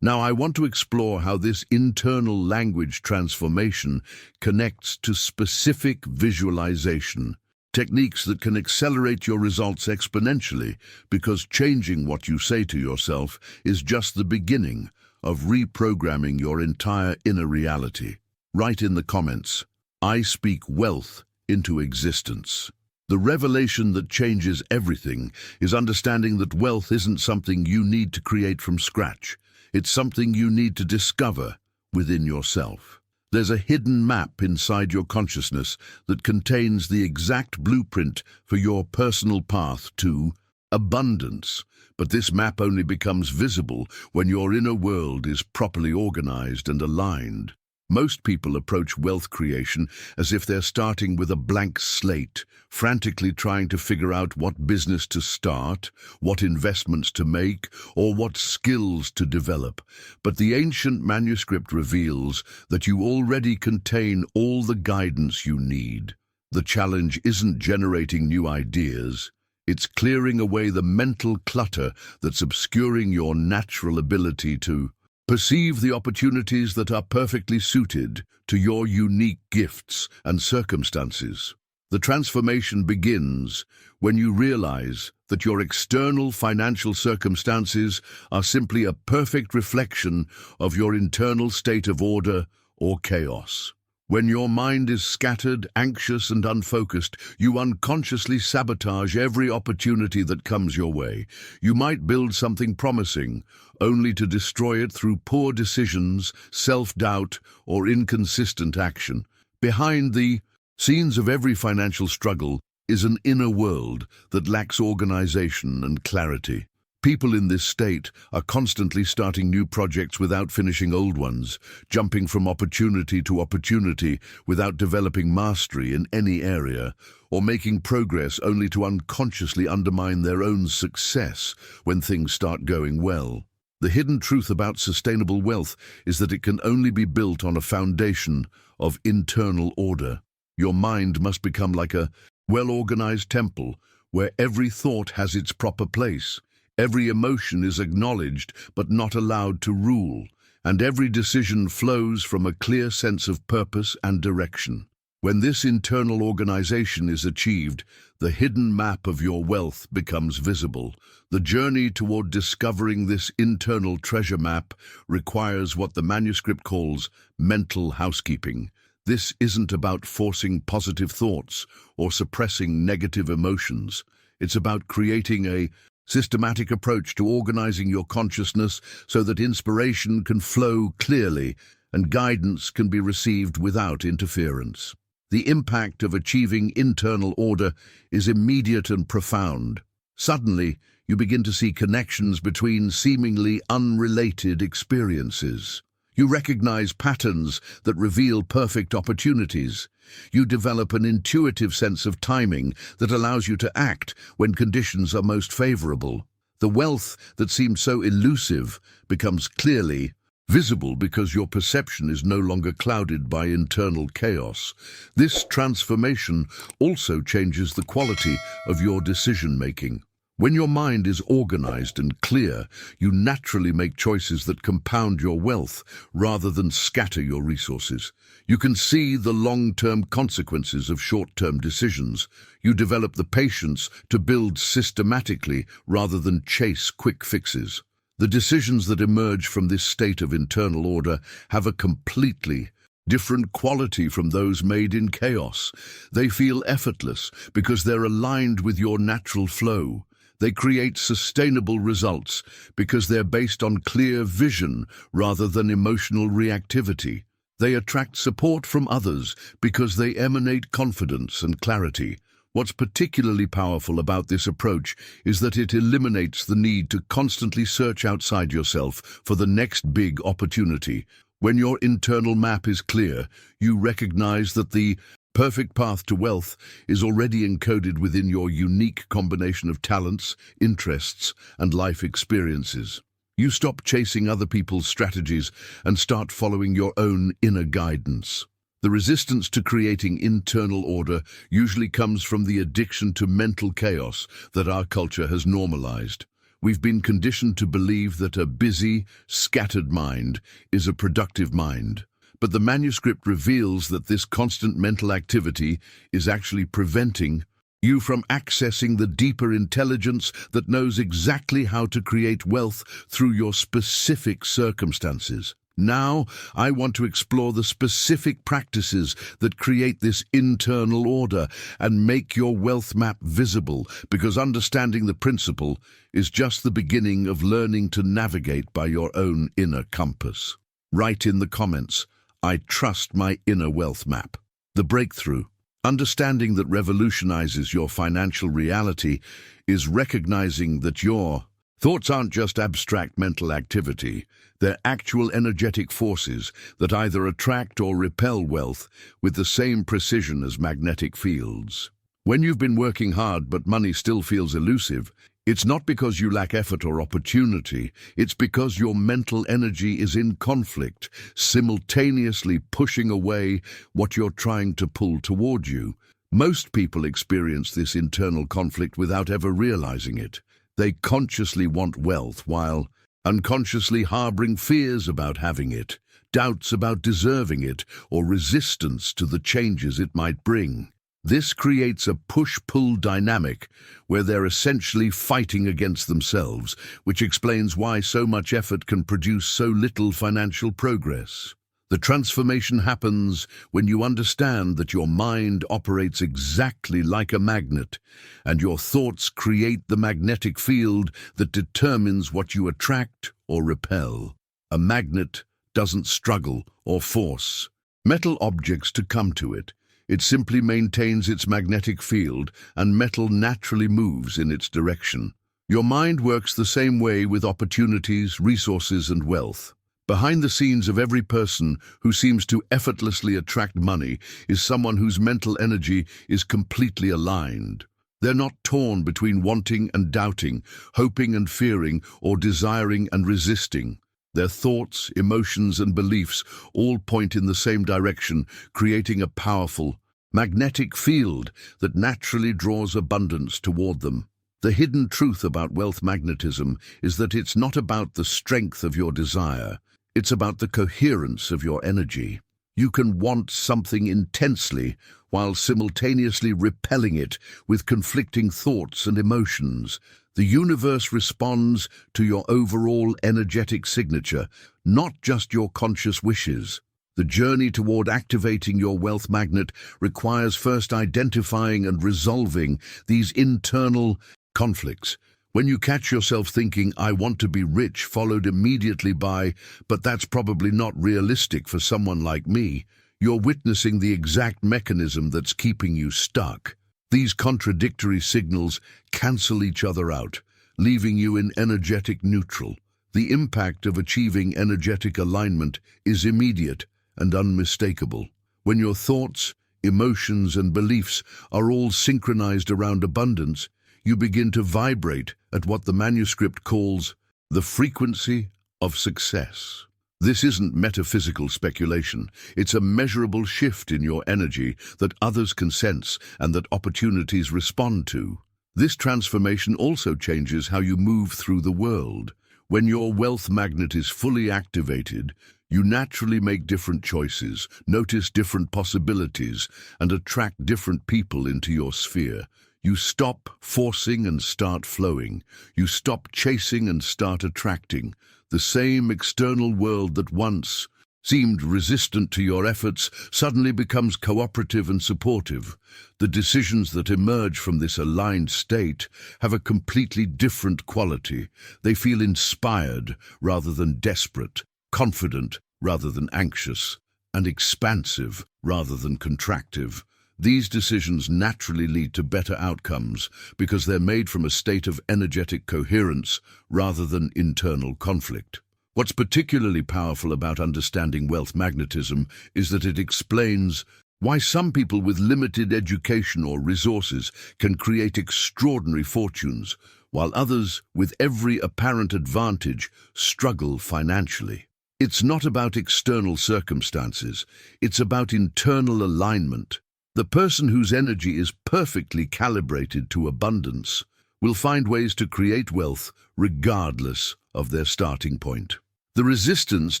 Now, I want to explore how this internal language transformation connects to specific visualization, techniques that can accelerate your results exponentially, because changing what you say to yourself is just the beginning of reprogramming your entire inner reality. Write in the comments, "I speak wealth into existence." The revelation that changes everything is understanding that wealth isn't something you need to create from scratch. It's something you need to discover within yourself. There's a hidden map inside your consciousness that contains the exact blueprint for your personal path to abundance. But this map only becomes visible when your inner world is properly organized and aligned. Most people approach wealth creation as if they're starting with a blank slate, frantically trying to figure out what business to start, what investments to make, or what skills to develop. But the ancient manuscript reveals that you already contain all the guidance you need. The challenge isn't generating new ideas. It's clearing away the mental clutter that's obscuring your natural ability to perceive the opportunities that are perfectly suited to your unique gifts and circumstances. The transformation begins when you realize that your external financial circumstances are simply a perfect reflection of your internal state of order or chaos. When your mind is scattered, anxious, and unfocused, you unconsciously sabotage every opportunity that comes your way. You might build something promising, only to destroy it through poor decisions, self-doubt, or inconsistent action. Behind the scenes of every financial struggle is an inner world that lacks organization and clarity. People in this state are constantly starting new projects without finishing old ones, jumping from opportunity to opportunity without developing mastery in any area, or making progress only to unconsciously undermine their own success when things start going well. The hidden truth about sustainable wealth is that it can only be built on a foundation of internal order. Your mind must become like a well-organized temple where every thought has its proper place. Every emotion is acknowledged but not allowed to rule, and every decision flows from a clear sense of purpose and direction. When this internal organization is achieved, the hidden map of your wealth becomes visible. The journey toward discovering this internal treasure map requires what the manuscript calls mental housekeeping. This isn't about forcing positive thoughts or suppressing negative emotions. It's about creating a systematic approach to organizing your consciousness so that inspiration can flow clearly and guidance can be received without interference. The impact of achieving internal order is immediate and profound. Suddenly, you begin to see connections between seemingly unrelated experiences. You recognize patterns that reveal perfect opportunities. You develop an intuitive sense of timing that allows you to act when conditions are most favorable. The wealth that seemed so elusive becomes clearly visible because your perception is no longer clouded by internal chaos. This transformation also changes the quality of your decision-making. When your mind is organized and clear, you naturally make choices that compound your wealth rather than scatter your resources. You can see the long-term consequences of short-term decisions. You develop the patience to build systematically rather than chase quick fixes. The decisions that emerge from this state of internal order have a completely different quality from those made in chaos. They feel effortless because they're aligned with your natural flow. They create sustainable results because they're based on clear vision rather than emotional reactivity. They attract support from others because they emanate confidence and clarity. What's particularly powerful about this approach is that it eliminates the need to constantly search outside yourself for the next big opportunity. When your internal map is clear, you recognize that the perfect path to wealth is already encoded within your unique combination of talents, interests, and life experiences. You stop chasing other people's strategies and start following your own inner guidance. The resistance to creating internal order usually comes from the addiction to mental chaos that our culture has normalized. We've been conditioned to believe that a busy, scattered mind is a productive mind. But the manuscript reveals that this constant mental activity is actually preventing you from accessing the deeper intelligence that knows exactly how to create wealth through your specific circumstances. Now, I want to explore the specific practices that create this internal order and make your wealth map visible, because understanding the principle is just the beginning of learning to navigate by your own inner compass. Write in the comments, "I trust my inner wealth map." The breakthrough, understanding that revolutionizes your financial reality, is recognizing that your thoughts aren't just abstract mental activity. They're actual energetic forces that either attract or repel wealth with the same precision as magnetic fields. When you've been working hard but money still feels elusive, it's not because you lack effort or opportunity, it's because your mental energy is in conflict, simultaneously pushing away what you're trying to pull toward you. Most people experience this internal conflict without ever realizing it. They consciously want wealth while unconsciously harboring fears about having it, doubts about deserving it, or resistance to the changes it might bring. This creates a push-pull dynamic where they're essentially fighting against themselves, which explains why so much effort can produce so little financial progress. The transformation happens when you understand that your mind operates exactly like a magnet, and your thoughts create the magnetic field that determines what you attract or repel. A magnet doesn't struggle or force metal objects to come to it. It simply maintains its magnetic field, and metal naturally moves in its direction. Your mind works the same way with opportunities, resources, and wealth. Behind the scenes of every person who seems to effortlessly attract money is someone whose mental energy is completely aligned. They're not torn between wanting and doubting, hoping and fearing, or desiring and resisting. Their thoughts, emotions, and beliefs all point in the same direction, creating a powerful, magnetic field that naturally draws abundance toward them. The hidden truth about wealth magnetism is that it's not about the strength of your desire, it's about the coherence of your energy. You can want something intensely while simultaneously repelling it with conflicting thoughts and emotions. The universe responds to your overall energetic signature, not just your conscious wishes. The journey toward activating your wealth magnet requires first identifying and resolving these internal conflicts, When you catch yourself thinking, I want to be rich, followed immediately by, but that's probably not realistic for someone like me, you're witnessing the exact mechanism that's keeping you stuck. These contradictory signals cancel each other out, leaving you in energetic neutral. The impact of achieving energetic alignment is immediate and unmistakable. When your thoughts, emotions, and beliefs are all synchronized around abundance, you begin to vibrate at what the manuscript calls the frequency of success. This isn't metaphysical speculation. It's a measurable shift in your energy that others can sense and that opportunities respond to. This transformation also changes how you move through the world. When your wealth magnet is fully activated, you naturally make different choices, notice different possibilities, and attract different people into your sphere. You stop forcing and start flowing. You stop chasing and start attracting. The same external world that once seemed resistant to your efforts suddenly becomes cooperative and supportive. The decisions that emerge from this aligned state have a completely different quality. They feel inspired rather than desperate, confident rather than anxious, and expansive rather than contractive. These decisions naturally lead to better outcomes because they're made from a state of energetic coherence rather than internal conflict. What's particularly powerful about understanding wealth magnetism is that it explains why some people with limited education or resources can create extraordinary fortunes, while others with every apparent advantage struggle financially. It's not about external circumstances, it's about internal alignment. The person whose energy is perfectly calibrated to abundance will find ways to create wealth regardless of their starting point. The resistance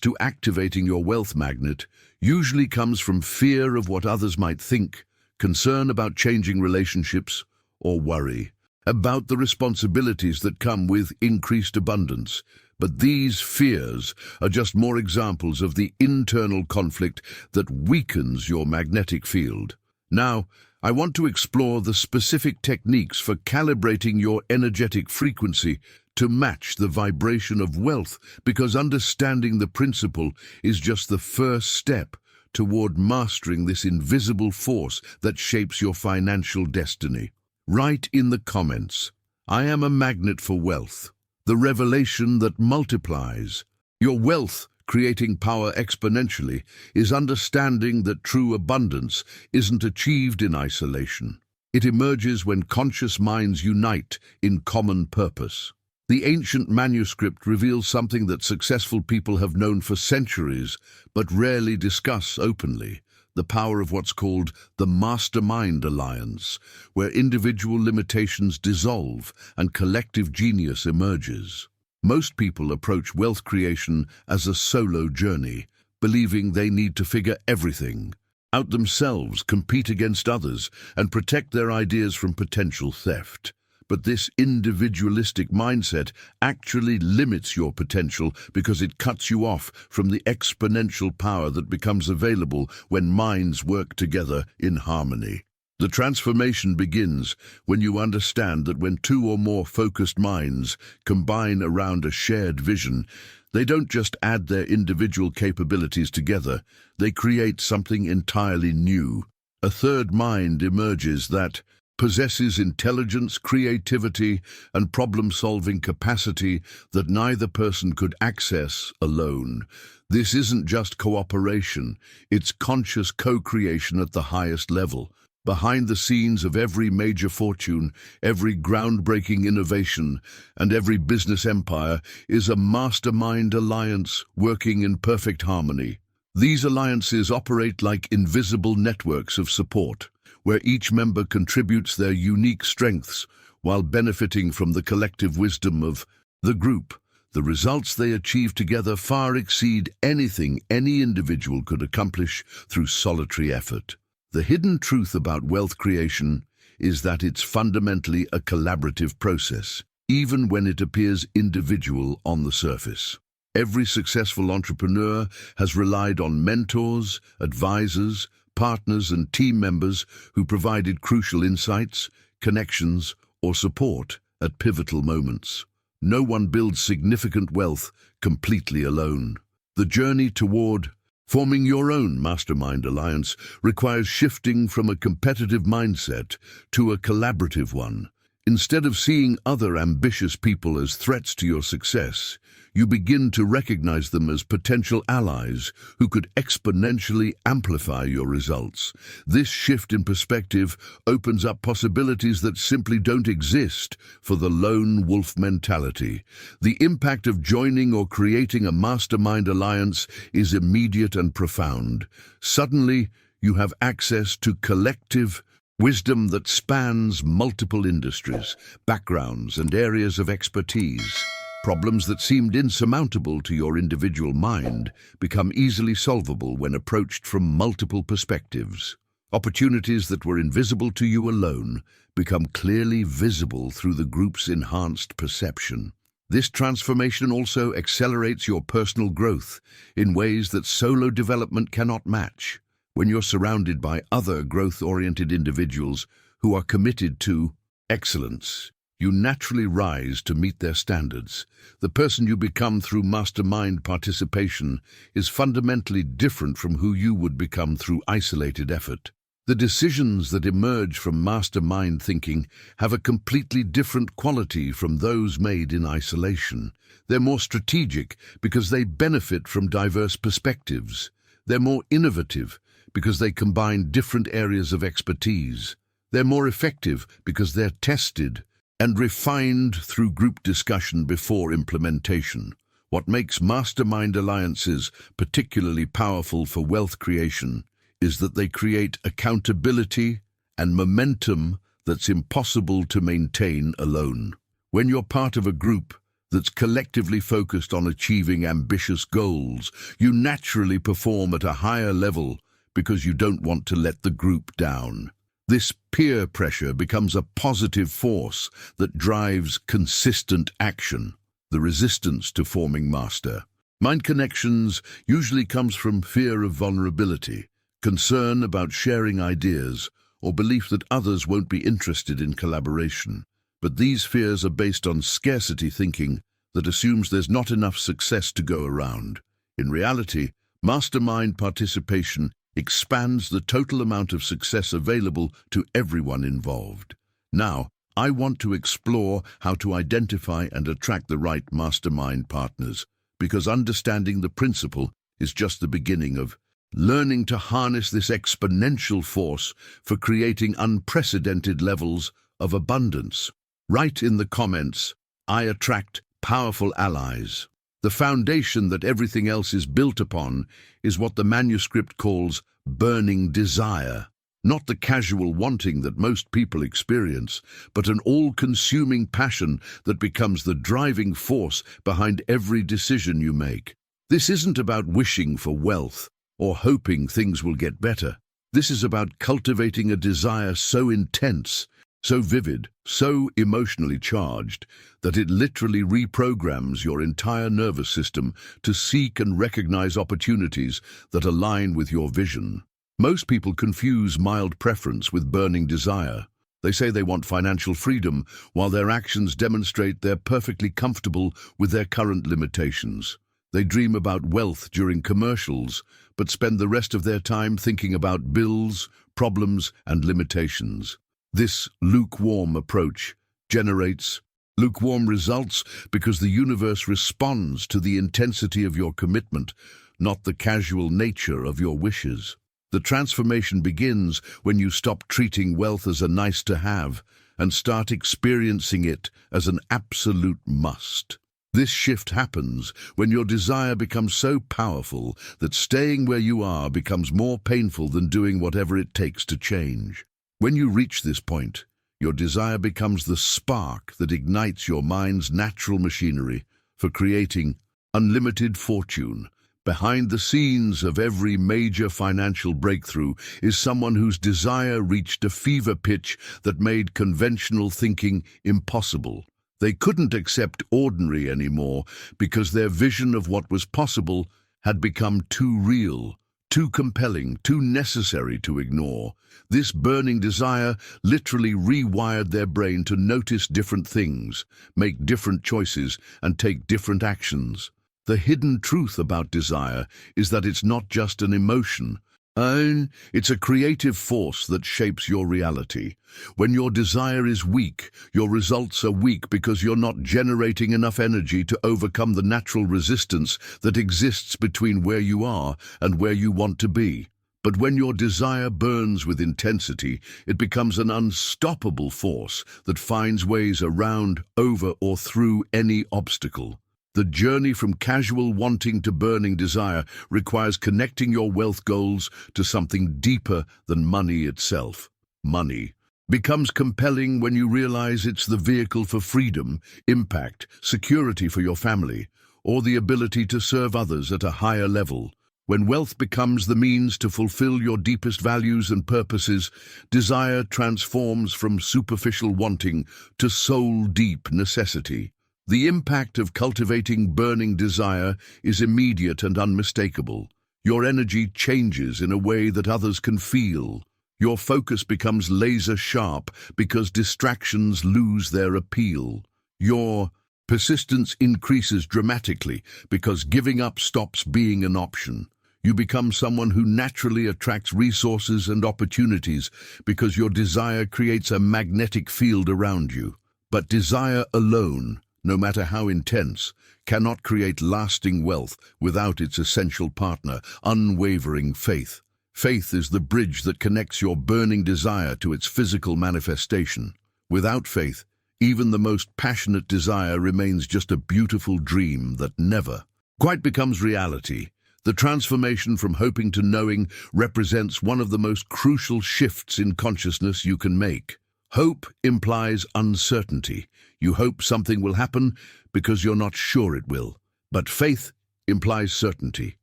to activating your wealth magnet usually comes from fear of what others might think, concern about changing relationships, or worry about the responsibilities that come with increased abundance. But these fears are just more examples of the internal conflict that weakens your magnetic field. Now, I want to explore the specific techniques for calibrating your energetic frequency to match the vibration of wealth, because understanding the principle is just the first step toward mastering this invisible force that shapes your financial destiny. Write in the comments, I am a magnet for wealth, the revelation that multiplies. Your wealth creating power exponentially is understanding that true abundance isn't achieved in isolation. It emerges when conscious minds unite in common purpose. The ancient manuscript reveals something that successful people have known for centuries but rarely discuss openly: the power of what's called the Mastermind Alliance, where individual limitations dissolve and collective genius emerges. Most people approach wealth creation as a solo journey, believing they need to figure everything out themselves, compete against others, and protect their ideas from potential theft. But this individualistic mindset actually limits your potential because it cuts you off from the exponential power that becomes available when minds work together in harmony. The transformation begins when you understand that when two or more focused minds combine around a shared vision, they don't just add their individual capabilities together, they create something entirely new. A third mind emerges that possesses intelligence, creativity, and problem-solving capacity that neither person could access alone. This isn't just cooperation, it's conscious co-creation at the highest level. Behind the scenes of every major fortune, every groundbreaking innovation, and every business empire is a mastermind alliance working in perfect harmony. These alliances operate like invisible networks of support, where each member contributes their unique strengths while benefiting from the collective wisdom of the group. The results they achieve together far exceed anything any individual could accomplish through solitary effort. The hidden truth about wealth creation is that it's fundamentally a collaborative process, even when it appears individual on the surface. Every successful entrepreneur has relied on mentors, advisors, partners, and team members who provided crucial insights, connections, or support at pivotal moments. No one builds significant wealth completely alone. The journey toward forming your own mastermind alliance requires shifting from a competitive mindset to a collaborative one. Instead of seeing other ambitious people as threats to your success, you begin to recognize them as potential allies who could exponentially amplify your results. This shift in perspective opens up possibilities that simply don't exist for the lone wolf mentality. The impact of joining or creating a mastermind alliance is immediate and profound. Suddenly, you have access to collective wisdom that spans multiple industries, backgrounds, and areas of expertise. Problems that seemed insurmountable to your individual mind become easily solvable when approached from multiple perspectives. Opportunities that were invisible to you alone become clearly visible through the group's enhanced perception. This transformation also accelerates your personal growth in ways that solo development cannot match. When you're surrounded by other growth-oriented individuals who are committed to excellence, you naturally rise to meet their standards. The person you become through mastermind participation is fundamentally different from who you would become through isolated effort. The decisions that emerge from mastermind thinking have a completely different quality from those made in isolation. They're more strategic because they benefit from diverse perspectives. They're more innovative because they combine different areas of expertise. They're more effective because they're tested and refined through group discussion before implementation. What makes mastermind alliances particularly powerful for wealth creation is that they create accountability and momentum that's impossible to maintain alone. When you're part of a group that's collectively focused on achieving ambitious goals, you naturally perform at a higher level because you don't want to let the group down. This peer pressure becomes a positive force that drives consistent action. The resistance to forming mastermind connections usually comes from fear of vulnerability, concern about sharing ideas, or belief that others won't be interested in collaboration. But these fears are based on scarcity thinking that assumes there's not enough success to go around. In reality, mastermind participation expands the total amount of success available to everyone involved. Now, I want to explore how to identify and attract the right mastermind partners, because understanding the principle is just the beginning of learning to harness this exponential force for creating unprecedented levels of abundance. Write in the comments, I attract powerful allies. The foundation that everything else is built upon is what the manuscript calls burning desire, not the casual wanting that most people experience, but an all-consuming passion that becomes the driving force behind every decision you make. This isn't about wishing for wealth or hoping things will get better. This is about cultivating a desire so intense, so vivid, so emotionally charged, that it literally reprograms your entire nervous system to seek and recognize opportunities that align with your vision. Most people confuse mild preference with burning desire. They say they want financial freedom, while their actions demonstrate they're perfectly comfortable with their current limitations. They dream about wealth during commercials, but spend the rest of their time thinking about bills, problems, and limitations. This lukewarm approach generates lukewarm results because the universe responds to the intensity of your commitment, not the casual nature of your wishes. The transformation begins when you stop treating wealth as a nice-to-have and start experiencing it as an absolute must. This shift happens when your desire becomes so powerful that staying where you are becomes more painful than doing whatever it takes to change. When you reach this point, your desire becomes the spark that ignites your mind's natural machinery for creating unlimited fortune. Behind the scenes of every major financial breakthrough is someone whose desire reached a fever pitch that made conventional thinking impossible. They couldn't accept ordinary anymore because their vision of what was possible had become too real, too compelling, too necessary to ignore. This burning desire literally rewired their brain to notice different things, make different choices, and take different actions. The hidden truth about desire is that it's not just an emotion. It's a creative force that shapes your reality. When your desire is weak, your results are weak because you're not generating enough energy to overcome the natural resistance that exists between where you are and where you want to be. But when your desire burns with intensity, it becomes an unstoppable force that finds ways around, over, or through any obstacle. The journey from casual wanting to burning desire requires connecting your wealth goals to something deeper than money itself. Money becomes compelling when you realize it's the vehicle for freedom, impact, security for your family, or the ability to serve others at a higher level. When wealth becomes the means to fulfill your deepest values and purposes, desire transforms from superficial wanting to soul-deep necessity. The impact of cultivating burning desire is immediate and unmistakable. Your energy changes in a way that others can feel. Your focus becomes laser-sharp because distractions lose their appeal. Your persistence increases dramatically because giving up stops being an option. You become someone who naturally attracts resources and opportunities because your desire creates a magnetic field around you. But desire alone, no matter how intense, cannot create lasting wealth without its essential partner, unwavering faith. Faith is the bridge that connects your burning desire to its physical manifestation. Without faith, even the most passionate desire remains just a beautiful dream that never quite becomes reality. The transformation from hoping to knowing represents one of the most crucial shifts in consciousness you can make. Hope implies uncertainty. You hope something will happen because you're not sure it will. But faith implies certainty.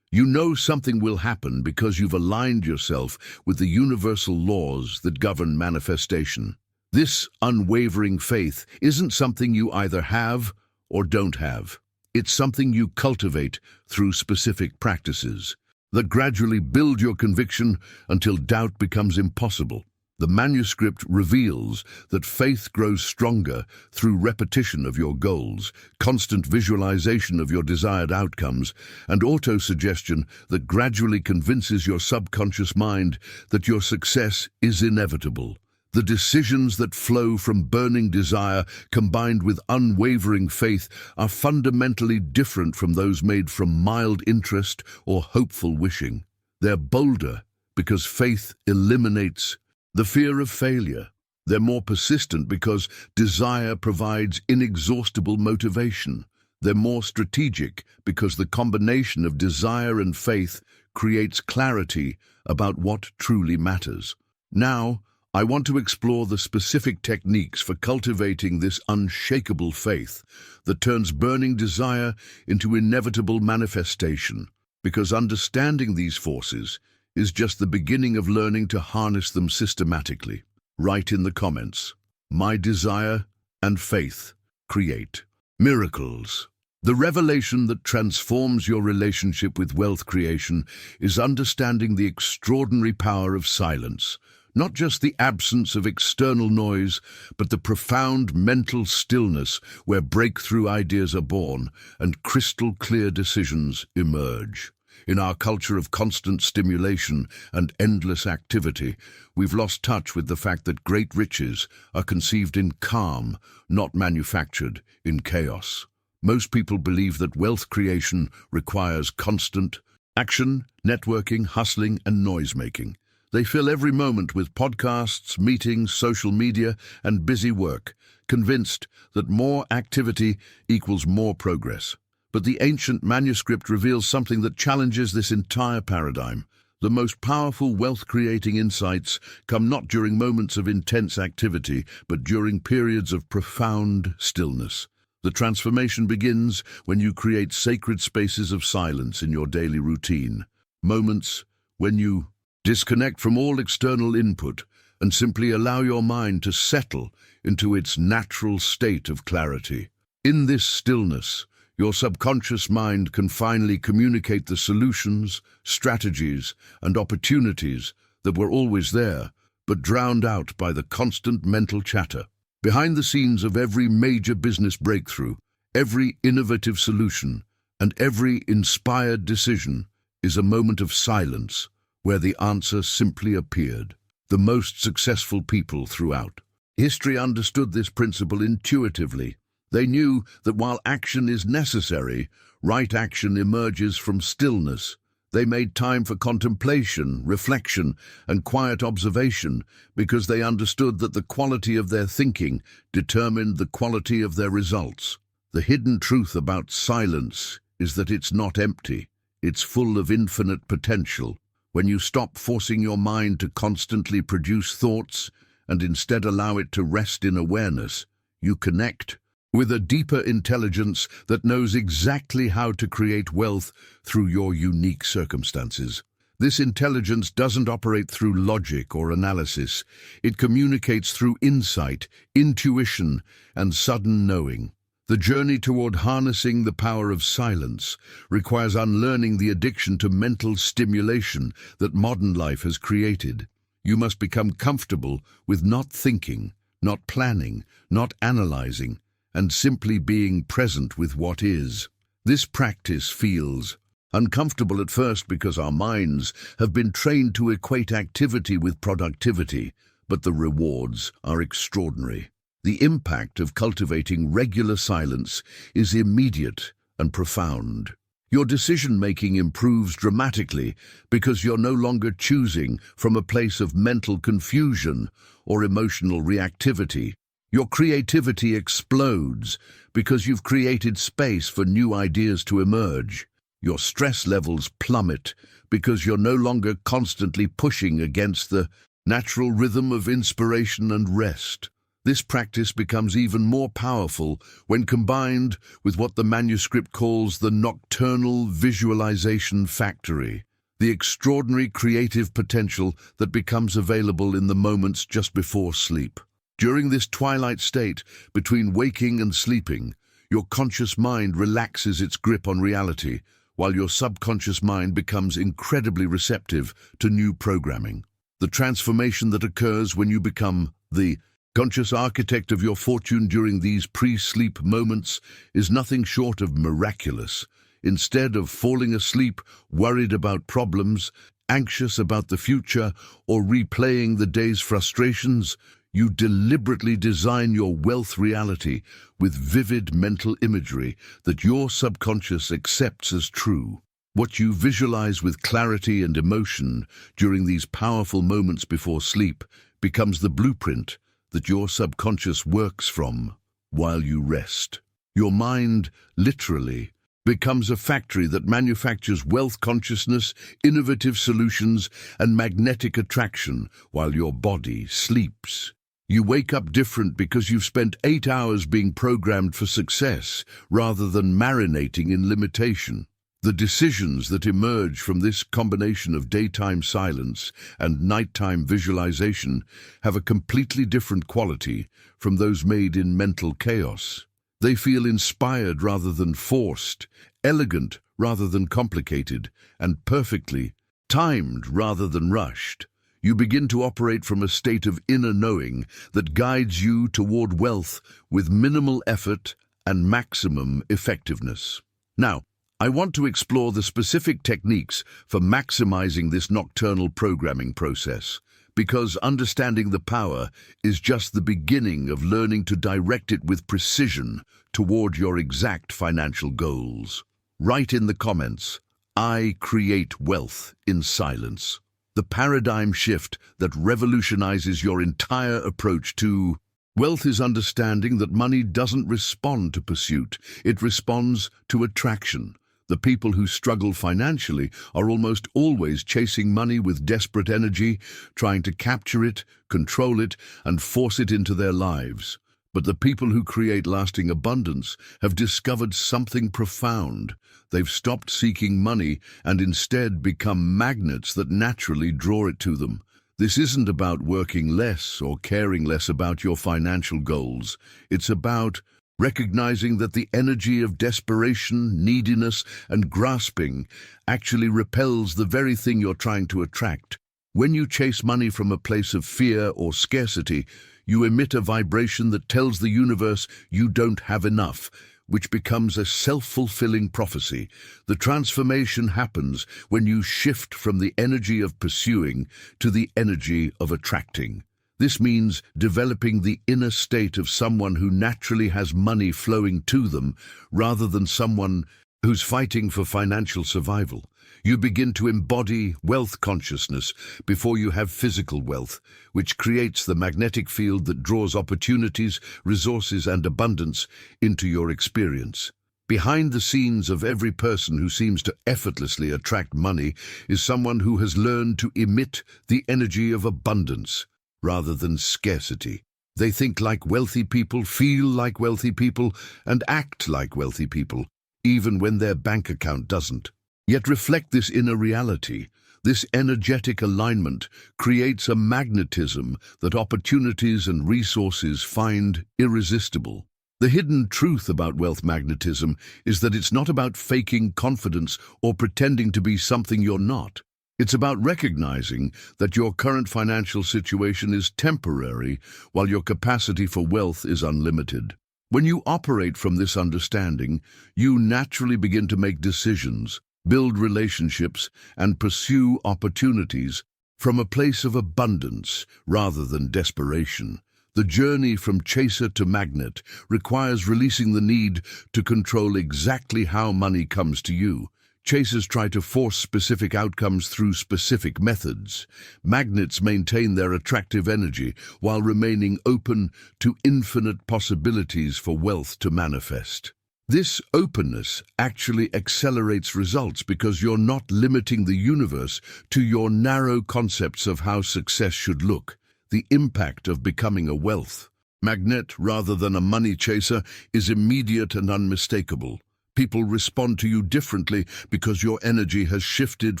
You know something will happen because you've aligned yourself with the universal laws that govern manifestation. This unwavering faith isn't something you either have or don't have. It's something you cultivate through specific practices that gradually build your conviction until doubt becomes impossible. The manuscript reveals that faith grows stronger through repetition of your goals, constant visualization of your desired outcomes, and auto-suggestion that gradually convinces your subconscious mind that your success is inevitable. The decisions that flow from burning desire combined with unwavering faith are fundamentally different from those made from mild interest or hopeful wishing. They're bolder because faith eliminates the fear of failure. They're more persistent because desire provides inexhaustible motivation. They're more strategic because the combination of desire and faith creates clarity about what truly matters. Now, I want to explore the specific techniques for cultivating this unshakable faith that turns burning desire into inevitable manifestation, because understanding these forces is just the beginning of learning to harness them systematically. Write in the comments, my desire and faith create miracles. The revelation that transforms your relationship with wealth creation is understanding the extraordinary power of silence, not just the absence of external noise, but the profound mental stillness where breakthrough ideas are born and crystal clear decisions emerge. In our culture of constant stimulation and endless activity, we've lost touch with the fact that great riches are conceived in calm, not manufactured in chaos. Most people believe that wealth creation requires constant action, networking, hustling, and noise-making. They fill every moment with podcasts, meetings, social media, and busy work, convinced that more activity equals more progress. But the ancient manuscript reveals something that challenges this entire paradigm. The most powerful wealth-creating insights come not during moments of intense activity, but during periods of profound stillness. The transformation begins when you create sacred spaces of silence in your daily routine. Moments when you disconnect from all external input and simply allow your mind to settle into its natural state of clarity. In this stillness, Your subconscious mind can finally communicate the solutions, strategies, and opportunities that were always there, but drowned out by the constant mental chatter. Behind the scenes of every major business breakthrough, every innovative solution, and every inspired decision is a moment of silence where the answer simply appeared. The most successful people throughout history understood this principle intuitively. They knew that while action is necessary, right action emerges from stillness. They made time for contemplation, reflection, and quiet observation because they understood that the quality of their thinking determined the quality of their results. The hidden truth about silence is that it's not empty. It's full of infinite potential. When you stop forcing your mind to constantly produce thoughts and instead allow it to rest in awareness, you connect with a deeper intelligence that knows exactly how to create wealth through your unique circumstances. This intelligence doesn't operate through logic or analysis. It communicates through insight, intuition, and sudden knowing. The journey toward harnessing the power of silence requires unlearning the addiction to mental stimulation that modern life has created. You must become comfortable with not thinking, not planning, not analyzing, and simply being present with what is. This practice feels uncomfortable at first because our minds have been trained to equate activity with productivity, but the rewards are extraordinary. The impact of cultivating regular silence is immediate and profound. Your decision-making improves dramatically because you're no longer choosing from a place of mental confusion or emotional reactivity. Your creativity explodes because you've created space for new ideas to emerge. Your stress levels plummet because you're no longer constantly pushing against the natural rhythm of inspiration and rest. This practice becomes even more powerful when combined with what the manuscript calls the Nocturnal visualization factory, the extraordinary creative potential that becomes available in the moments just before sleep. During this twilight state, between waking and sleeping, your conscious mind relaxes its grip on reality, while your subconscious mind becomes incredibly receptive to new programming. The transformation that occurs when you become the conscious architect of your fortune during these pre-sleep moments is nothing short of miraculous. Instead of falling asleep worried about problems, anxious about the future, or replaying the day's frustrations, you deliberately design your wealth reality with vivid mental imagery that your subconscious accepts as true. What you visualize with clarity and emotion during these powerful moments before sleep becomes the blueprint that your subconscious works from while you rest. Your mind, literally, becomes a factory that manufactures wealth consciousness, innovative solutions, and magnetic attraction while your body sleeps. You wake up different because you've spent 8 hours being programmed for success rather than marinating in limitation. The decisions that emerge from this combination of daytime silence and nighttime visualization have a completely different quality from those made in mental chaos. They feel inspired rather than forced, elegant rather than complicated, and perfectly timed rather than rushed. You begin to operate from a state of inner knowing that guides you toward wealth with minimal effort and maximum effectiveness. Now, I want to explore the specific techniques for maximizing this nocturnal programming process, because understanding the power is just the beginning of learning to direct it with precision toward your exact financial goals. Write in the comments, "I create wealth in silence." The paradigm shift that revolutionizes your entire approach to wealth is understanding that money doesn't respond to pursuit, it responds to attraction. The people who struggle financially are almost always chasing money with desperate energy, trying to capture it, control it, and force it into their lives. But the people who create lasting abundance have discovered something profound. They've stopped seeking money and instead become magnets that naturally draw it to them. This isn't about working less or caring less about your financial goals. It's about recognizing that the energy of desperation, neediness, and grasping actually repels the very thing you're trying to attract. When you chase money from a place of fear or scarcity, you emit a vibration that tells the universe you don't have enough, which becomes a self-fulfilling prophecy. The transformation happens when you shift from the energy of pursuing to the energy of attracting. This means developing the inner state of someone who naturally has money flowing to them, rather than someone who's fighting for financial survival. You begin to embody wealth consciousness before you have physical wealth, which creates the magnetic field that draws opportunities, resources, and abundance into your experience. Behind the scenes of every person who seems to effortlessly attract money is someone who has learned to emit the energy of abundance rather than scarcity. They think like wealthy people, feel like wealthy people, and act like wealthy people, even when their bank account doesn't. Yet reflect this inner reality. This energetic alignment creates a magnetism that opportunities and resources find irresistible. The hidden truth about wealth magnetism is that it's not about faking confidence or pretending to be something you're not. It's about recognizing that your current financial situation is temporary while your capacity for wealth is unlimited. When you operate from this understanding, you naturally begin to make decisions, build relationships, and pursue opportunities from a place of abundance rather than desperation. The journey from chaser to magnet requires releasing the need to control exactly how money comes to you. Chasers try to force specific outcomes through specific methods. Magnets maintain their attractive energy while remaining open to infinite possibilities for wealth to manifest. This openness actually accelerates results because you're not limiting the universe to your narrow concepts of how success should look. The impact of becoming a wealth magnet rather than a money chaser is immediate and unmistakable. People respond to you differently because your energy has shifted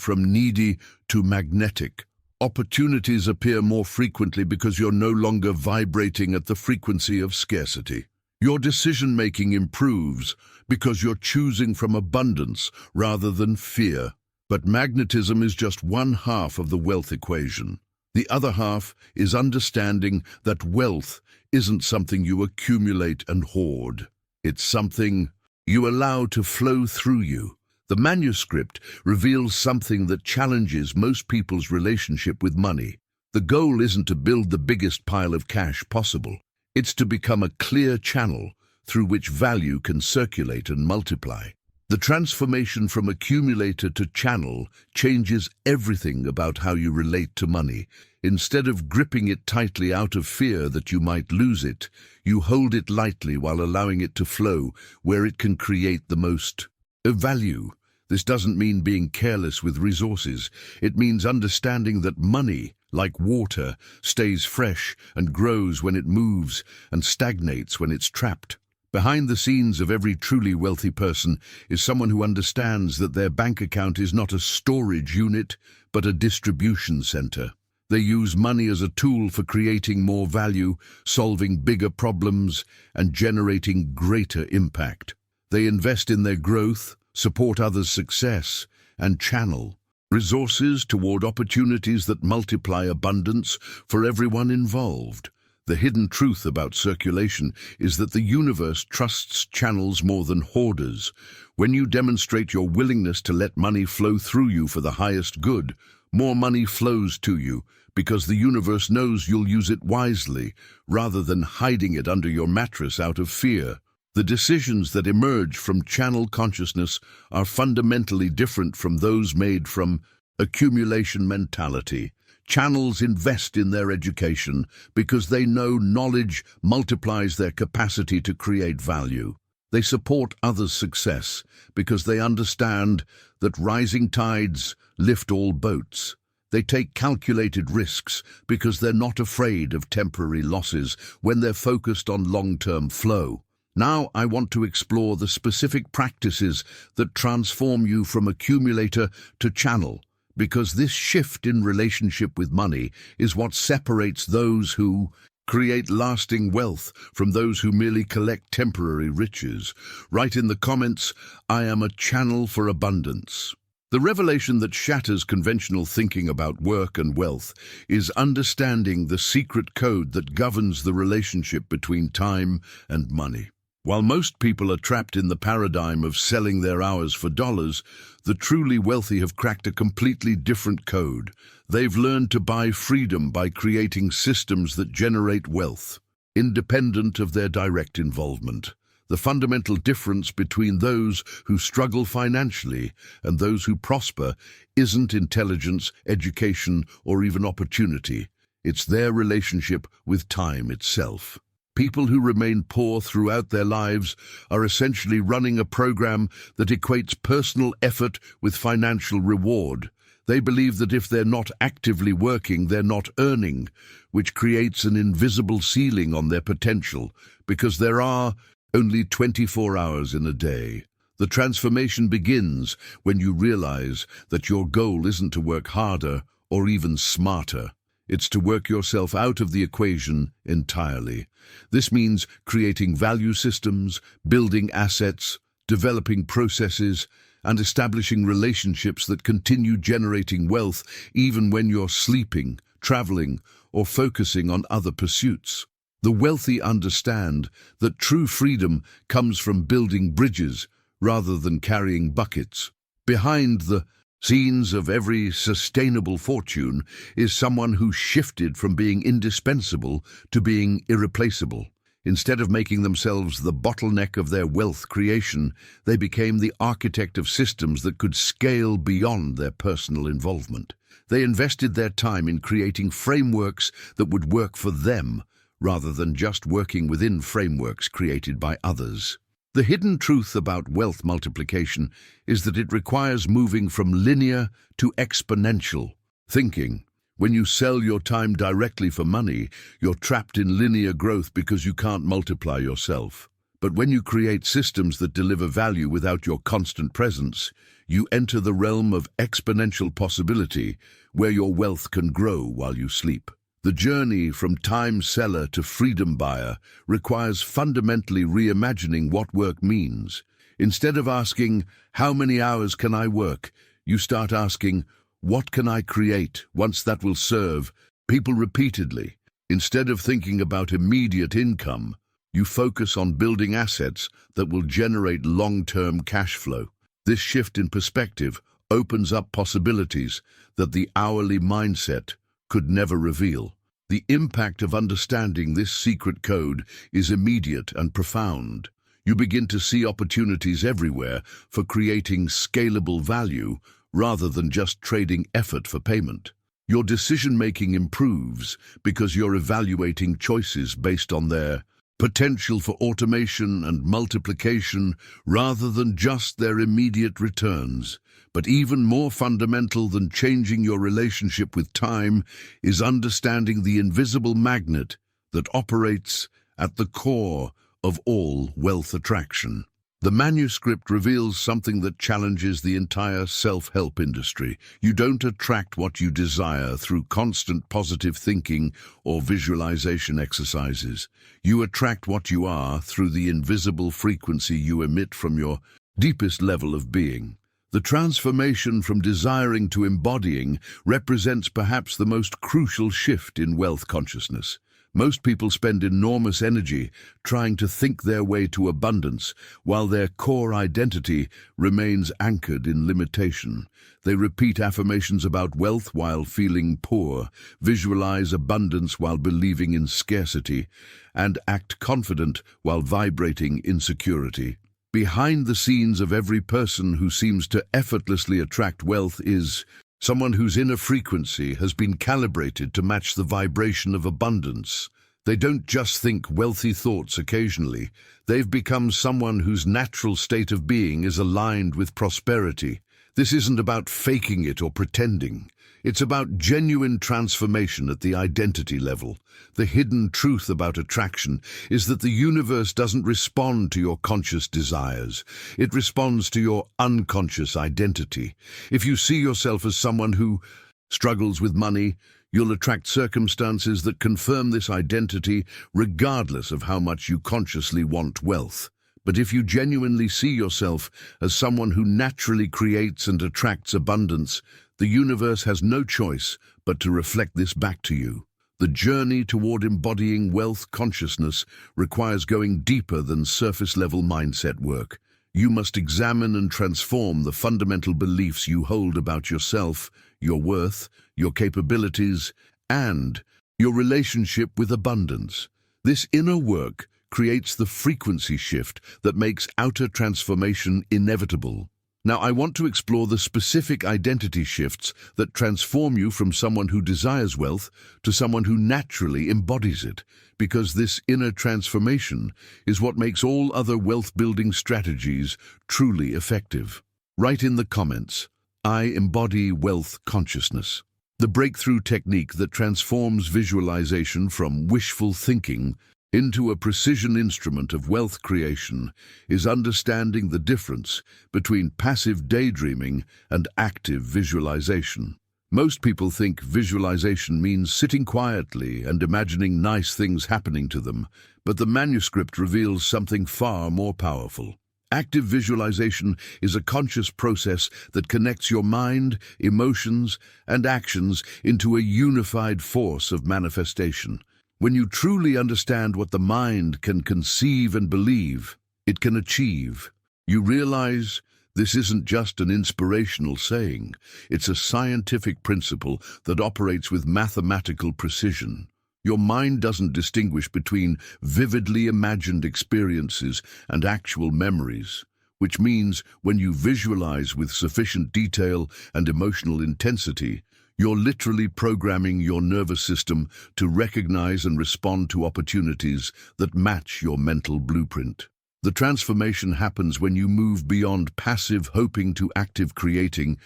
from needy to magnetic. Opportunities appear more frequently because you're no longer vibrating at the frequency of scarcity. Your decision-making improves because you're choosing from abundance rather than fear. But magnetism is just one half of the wealth equation. The other half is understanding that wealth isn't something you accumulate and hoard. It's something you allow to flow through you. The manuscript reveals something that challenges most people's relationship with money. The goal isn't to build the biggest pile of cash possible. It's to become a clear channel through which value can circulate and multiply. The transformation from accumulator to channel changes everything about how you relate to money. Instead of gripping it tightly out of fear that you might lose it, you hold it lightly while allowing it to flow where it can create the most value. This doesn't mean being careless with resources. It means understanding that money, like water, stays fresh and grows when it moves and stagnates when it's trapped. Behind the scenes of every truly wealthy person is someone who understands that their bank account is not a storage unit, but a distribution center. They use money as a tool for creating more value, solving bigger problems, and generating greater impact. They invest in their growth, support others' success, and channel resources toward opportunities that multiply abundance for everyone involved. The hidden truth about circulation is that the universe trusts channels more than hoarders. When you demonstrate your willingness to let money flow through you for the highest good, more money flows to you because the universe knows you'll use it wisely rather than hiding it under your mattress out of fear. The decisions that emerge from channel consciousness are fundamentally different from those made from accumulation mentality. Channels invest in their education because they know knowledge multiplies their capacity to create value. They support others' success because they understand that rising tides lift all boats. They take calculated risks because they're not afraid of temporary losses when they're focused on long-term flow. Now I want to explore the specific practices that transform you from accumulator to channel, because this shift in relationship with money is what separates those who create lasting wealth from those who merely collect temporary riches? Write in the comments, I am a channel for abundance. The revelation that shatters conventional thinking about work and wealth is understanding the secret code that governs the relationship between time and money. While most people are trapped in the paradigm of selling their hours for dollars, the truly wealthy have cracked a completely different code. They've learned to buy freedom by creating systems that generate wealth, independent of their direct involvement. The fundamental difference between those who struggle financially and those who prosper isn't intelligence, education, or even opportunity. It's their relationship with time itself. People who remain poor throughout their lives are essentially running a program that equates personal effort with financial reward. They believe that if they're not actively working, they're not earning, which creates an invisible ceiling on their potential, because there are only 24 hours in a day. The transformation begins when you realize that your goal isn't to work harder or even smarter. It's to work yourself out of the equation entirely. This means creating value systems, building assets, developing processes, and establishing relationships that continue generating wealth even when you're sleeping, traveling, or focusing on other pursuits. The wealthy understand that true freedom comes from building bridges rather than carrying buckets. Behind the scenes of every sustainable fortune is someone who shifted from being indispensable to being irreplaceable. Instead of making themselves the bottleneck of their wealth creation, they became the architect of systems that could scale beyond their personal involvement. They invested their time in creating frameworks that would work for them, rather than just working within frameworks created by others. The hidden truth about wealth multiplication is that it requires moving from linear to exponential thinking. When you sell your time directly for money, you're trapped in linear growth because you can't multiply yourself. But when you create systems that deliver value without your constant presence, you enter the realm of exponential possibility, where your wealth can grow while you sleep. The journey from time seller to freedom buyer requires fundamentally reimagining what work means. Instead of asking, how many hours can I work? You start asking, what can I create once that will serve people repeatedly? Instead of thinking about immediate income, you focus on building assets that will generate long-term cash flow. This shift in perspective opens up possibilities that the hourly mindset could never reveal. The impact of understanding this secret code is immediate and profound. You begin to see opportunities everywhere for creating scalable value rather than just trading effort for payment. Your decision-making improves because you're evaluating choices based on their potential for automation and multiplication rather than just their immediate returns. But even more fundamental than changing your relationship with time is understanding the invisible magnet that operates at the core of all wealth attraction. The manuscript reveals something that challenges the entire self-help industry. You don't attract what you desire through constant positive thinking or visualization exercises. You attract what you are through the invisible frequency you emit from your deepest level of being. The transformation from desiring to embodying represents perhaps the most crucial shift in wealth consciousness. Most people spend enormous energy trying to think their way to abundance, while their core identity remains anchored in limitation. They repeat affirmations about wealth while feeling poor, visualize abundance while believing in scarcity, and act confident while vibrating insecurity. Behind the scenes of every person who seems to effortlessly attract wealth is someone whose inner frequency has been calibrated to match the vibration of abundance. They don't just think wealthy thoughts occasionally. They've become someone whose natural state of being is aligned with prosperity. This isn't about faking it or pretending. It's about genuine transformation at the identity level. The hidden truth about attraction is that the universe doesn't respond to your conscious desires. It responds to your unconscious identity. If you see yourself as someone who struggles with money, You'll attract circumstances that confirm this identity regardless of how much you consciously want wealth. But if you genuinely see yourself as someone who naturally creates and attracts abundance, the universe has no choice but to reflect this back to you. The journey toward embodying wealth consciousness requires going deeper than surface-level mindset work. You must examine and transform the fundamental beliefs you hold about yourself, your worth, your capabilities, and your relationship with abundance. This inner work creates the frequency shift that makes outer transformation inevitable. Now, I want to explore the specific identity shifts that transform you from someone who desires wealth to someone who naturally embodies it, because this inner transformation is what makes all other wealth-building strategies truly effective. Write in the comments, "I embody wealth consciousness." The breakthrough technique that transforms visualization from wishful thinking into a precision instrument of wealth creation is understanding the difference between passive daydreaming and active visualization. Most people think visualization means sitting quietly and imagining nice things happening to them, but the manuscript reveals something far more powerful. Active visualization is a conscious process that connects your mind, emotions, and actions into a unified force of manifestation. When you truly understand what the mind can conceive and believe, it can achieve, you realize this isn't just an inspirational saying, it's a scientific principle that operates with mathematical precision. Your mind doesn't distinguish between vividly imagined experiences and actual memories, which means when you visualize with sufficient detail and emotional intensity, you're literally programming your nervous system to recognize and respond to opportunities that match your mental blueprint. The transformation happens when you move beyond passive hoping to active creating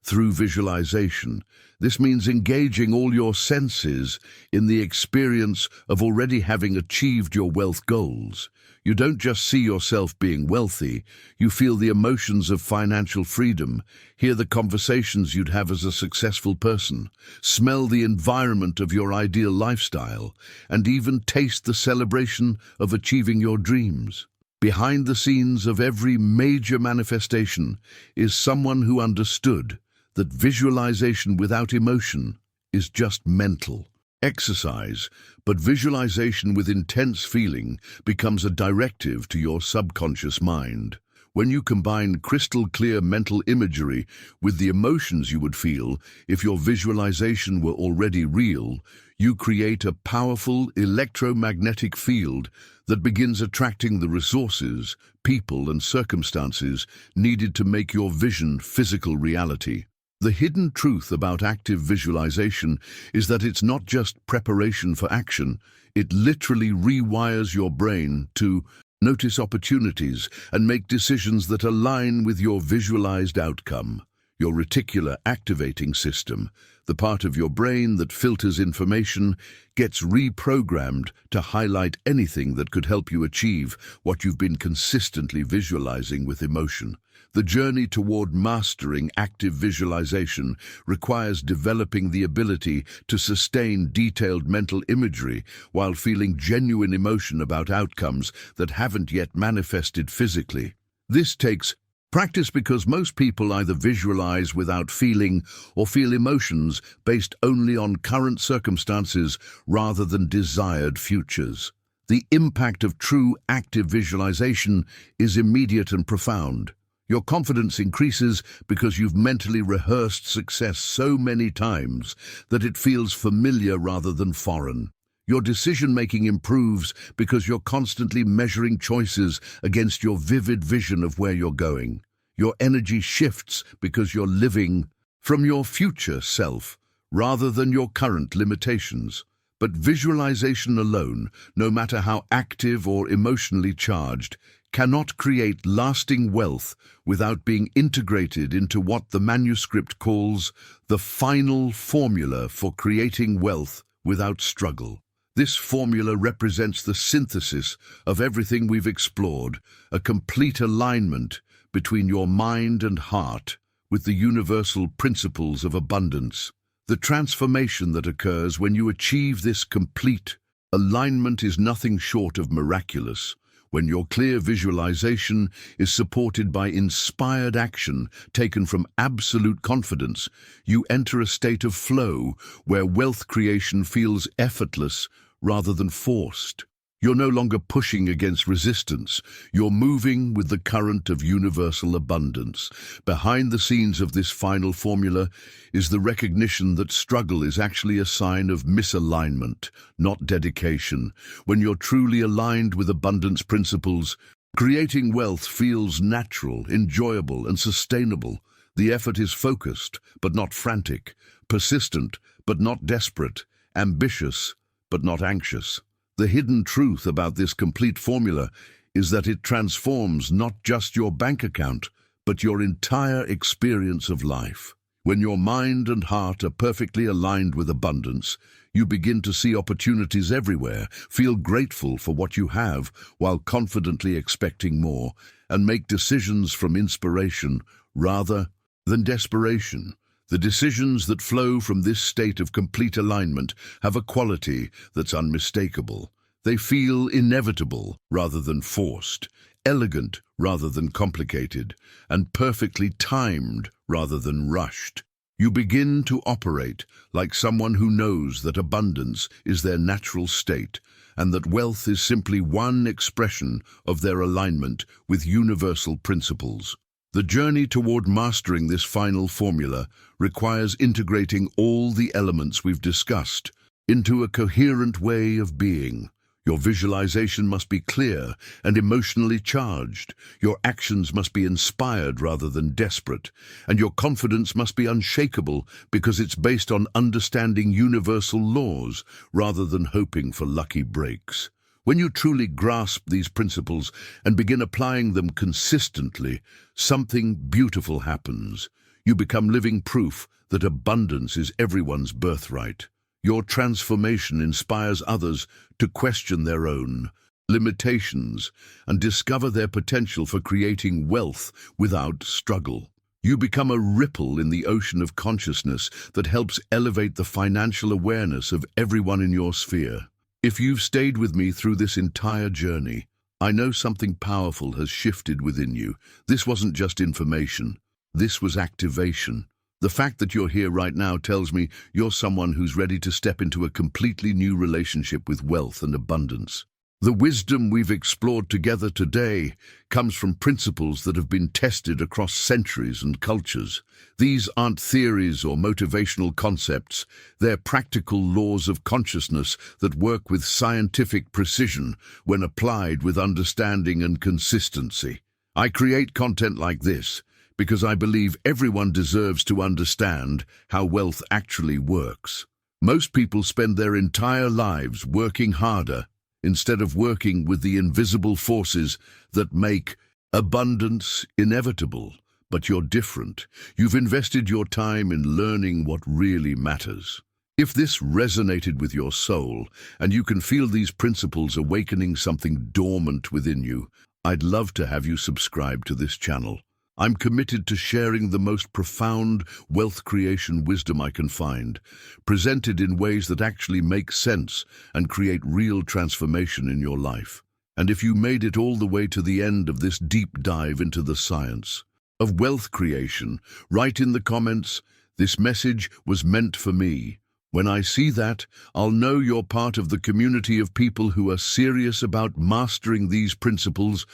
through visualization. This means engaging all your senses in the experience of already having achieved your wealth goals. You don't just see yourself being wealthy, you feel the emotions of financial freedom, hear the conversations you'd have as a successful person, smell the environment of your ideal lifestyle, and even taste the celebration of achieving your dreams. Behind the scenes of every major manifestation is someone who understood that visualization without emotion is just mental exercise, but visualization with intense feeling becomes a directive to your subconscious mind. When you combine crystal-clear mental imagery with the emotions you would feel if your visualization were already real, you create a powerful electromagnetic field that begins attracting the resources, people, and circumstances needed to make your vision physical reality. The hidden truth about active visualization is that it's not just preparation for action, it literally rewires your brain to notice opportunities and make decisions that align with your visualized outcome. Your reticular activating system, the part of your brain that filters information, gets reprogrammed to highlight anything that could help you achieve what you've been consistently visualizing with emotion. The journey toward mastering active visualization requires developing the ability to sustain detailed mental imagery while feeling genuine emotion about outcomes that haven't yet manifested physically. This takes practice because most people either visualize without feeling or feel emotions based only on current circumstances rather than desired futures. The impact of true active visualization is immediate and profound. Your confidence increases because you've mentally rehearsed success so many times that it feels familiar rather than foreign. Your decision-making improves because you're constantly measuring choices against your vivid vision of where you're going. Your energy shifts because you're living from your future self rather than your current limitations. But visualization alone, no matter how active or emotionally charged, cannot create lasting wealth without being integrated into what the manuscript calls the final formula for creating wealth without struggle. This formula represents the synthesis of everything we've explored, a complete alignment between your mind and heart with the universal principles of abundance. The transformation that occurs when you achieve this complete alignment is nothing short of miraculous. When your clear visualization is supported by inspired action taken from absolute confidence, you enter a state of flow where wealth creation feels effortless rather than forced. You're no longer pushing against resistance. You're moving with the current of universal abundance. Behind the scenes of this final formula is the recognition that struggle is actually a sign of misalignment, not dedication. When you're truly aligned with abundance principles, creating wealth feels natural, enjoyable, and sustainable. The effort is focused, but not frantic, persistent, but not desperate, ambitious, but not anxious. The hidden truth about this complete formula is that it transforms not just your bank account, but your entire experience of life. When your mind and heart are perfectly aligned with abundance, you begin to see opportunities everywhere, feel grateful for what you have while confidently expecting more, and make decisions from inspiration rather than desperation. The decisions that flow from this state of complete alignment have a quality that's unmistakable. They feel inevitable rather than forced, elegant rather than complicated, and perfectly timed rather than rushed. You begin to operate like someone who knows that abundance is their natural state and that wealth is simply one expression of their alignment with universal principles. The journey toward mastering this final formula requires integrating all the elements we've discussed into a coherent way of being. Your visualization must be clear and emotionally charged. Your actions must be inspired rather than desperate. And your confidence must be unshakable because it's based on understanding universal laws rather than hoping for lucky breaks. When you truly grasp these principles and begin applying them consistently, something beautiful happens. You become living proof that abundance is everyone's birthright. Your transformation inspires others to question their own limitations and discover their potential for creating wealth without struggle. You become a ripple in the ocean of consciousness that helps elevate the financial awareness of everyone in your sphere. If you've stayed with me through this entire journey, I know something powerful has shifted within you. This wasn't just information. This was activation. The fact that you're here right now tells me you're someone who's ready to step into a completely new relationship with wealth and abundance. The wisdom we've explored together today comes from principles that have been tested across centuries and cultures. These aren't theories or motivational concepts. They're practical laws of consciousness that work with scientific precision when applied with understanding and consistency. I create content like this because I believe everyone deserves to understand how wealth actually works. Most people spend their entire lives working harder instead of working with the invisible forces that make abundance inevitable. But you're different. You've invested your time in learning what really matters. If this resonated with your soul, and you can feel these principles awakening something dormant within you, I'd love to have you subscribe to this channel. I'm committed to sharing the most profound wealth creation wisdom I can find, presented in ways that actually make sense and create real transformation in your life. And if you made it all the way to the end of this deep dive into the science of wealth creation, write in the comments, "This message was meant for me." When I see that, I'll know you're part of the community of people who are serious about mastering these principles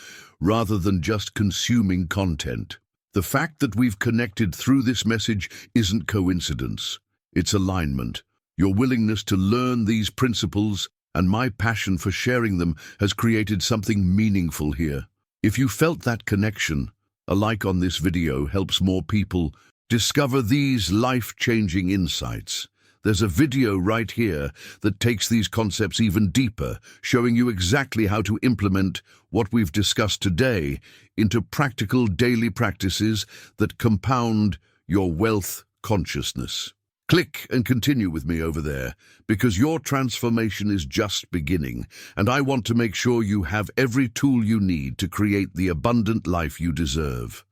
rather than just consuming content. The fact that we've connected through this message isn't coincidence. It's alignment. Your willingness to learn these principles and my passion for sharing them has created something meaningful here. If you felt that connection, a like on this video helps more people discover these life-changing insights. There's a video right here that takes these concepts even deeper, showing you exactly how to implement what we've discussed today into practical daily practices that compound your wealth consciousness. Click and continue with me over there, because your transformation is just beginning, and I want to make sure you have every tool you need to create the abundant life you deserve.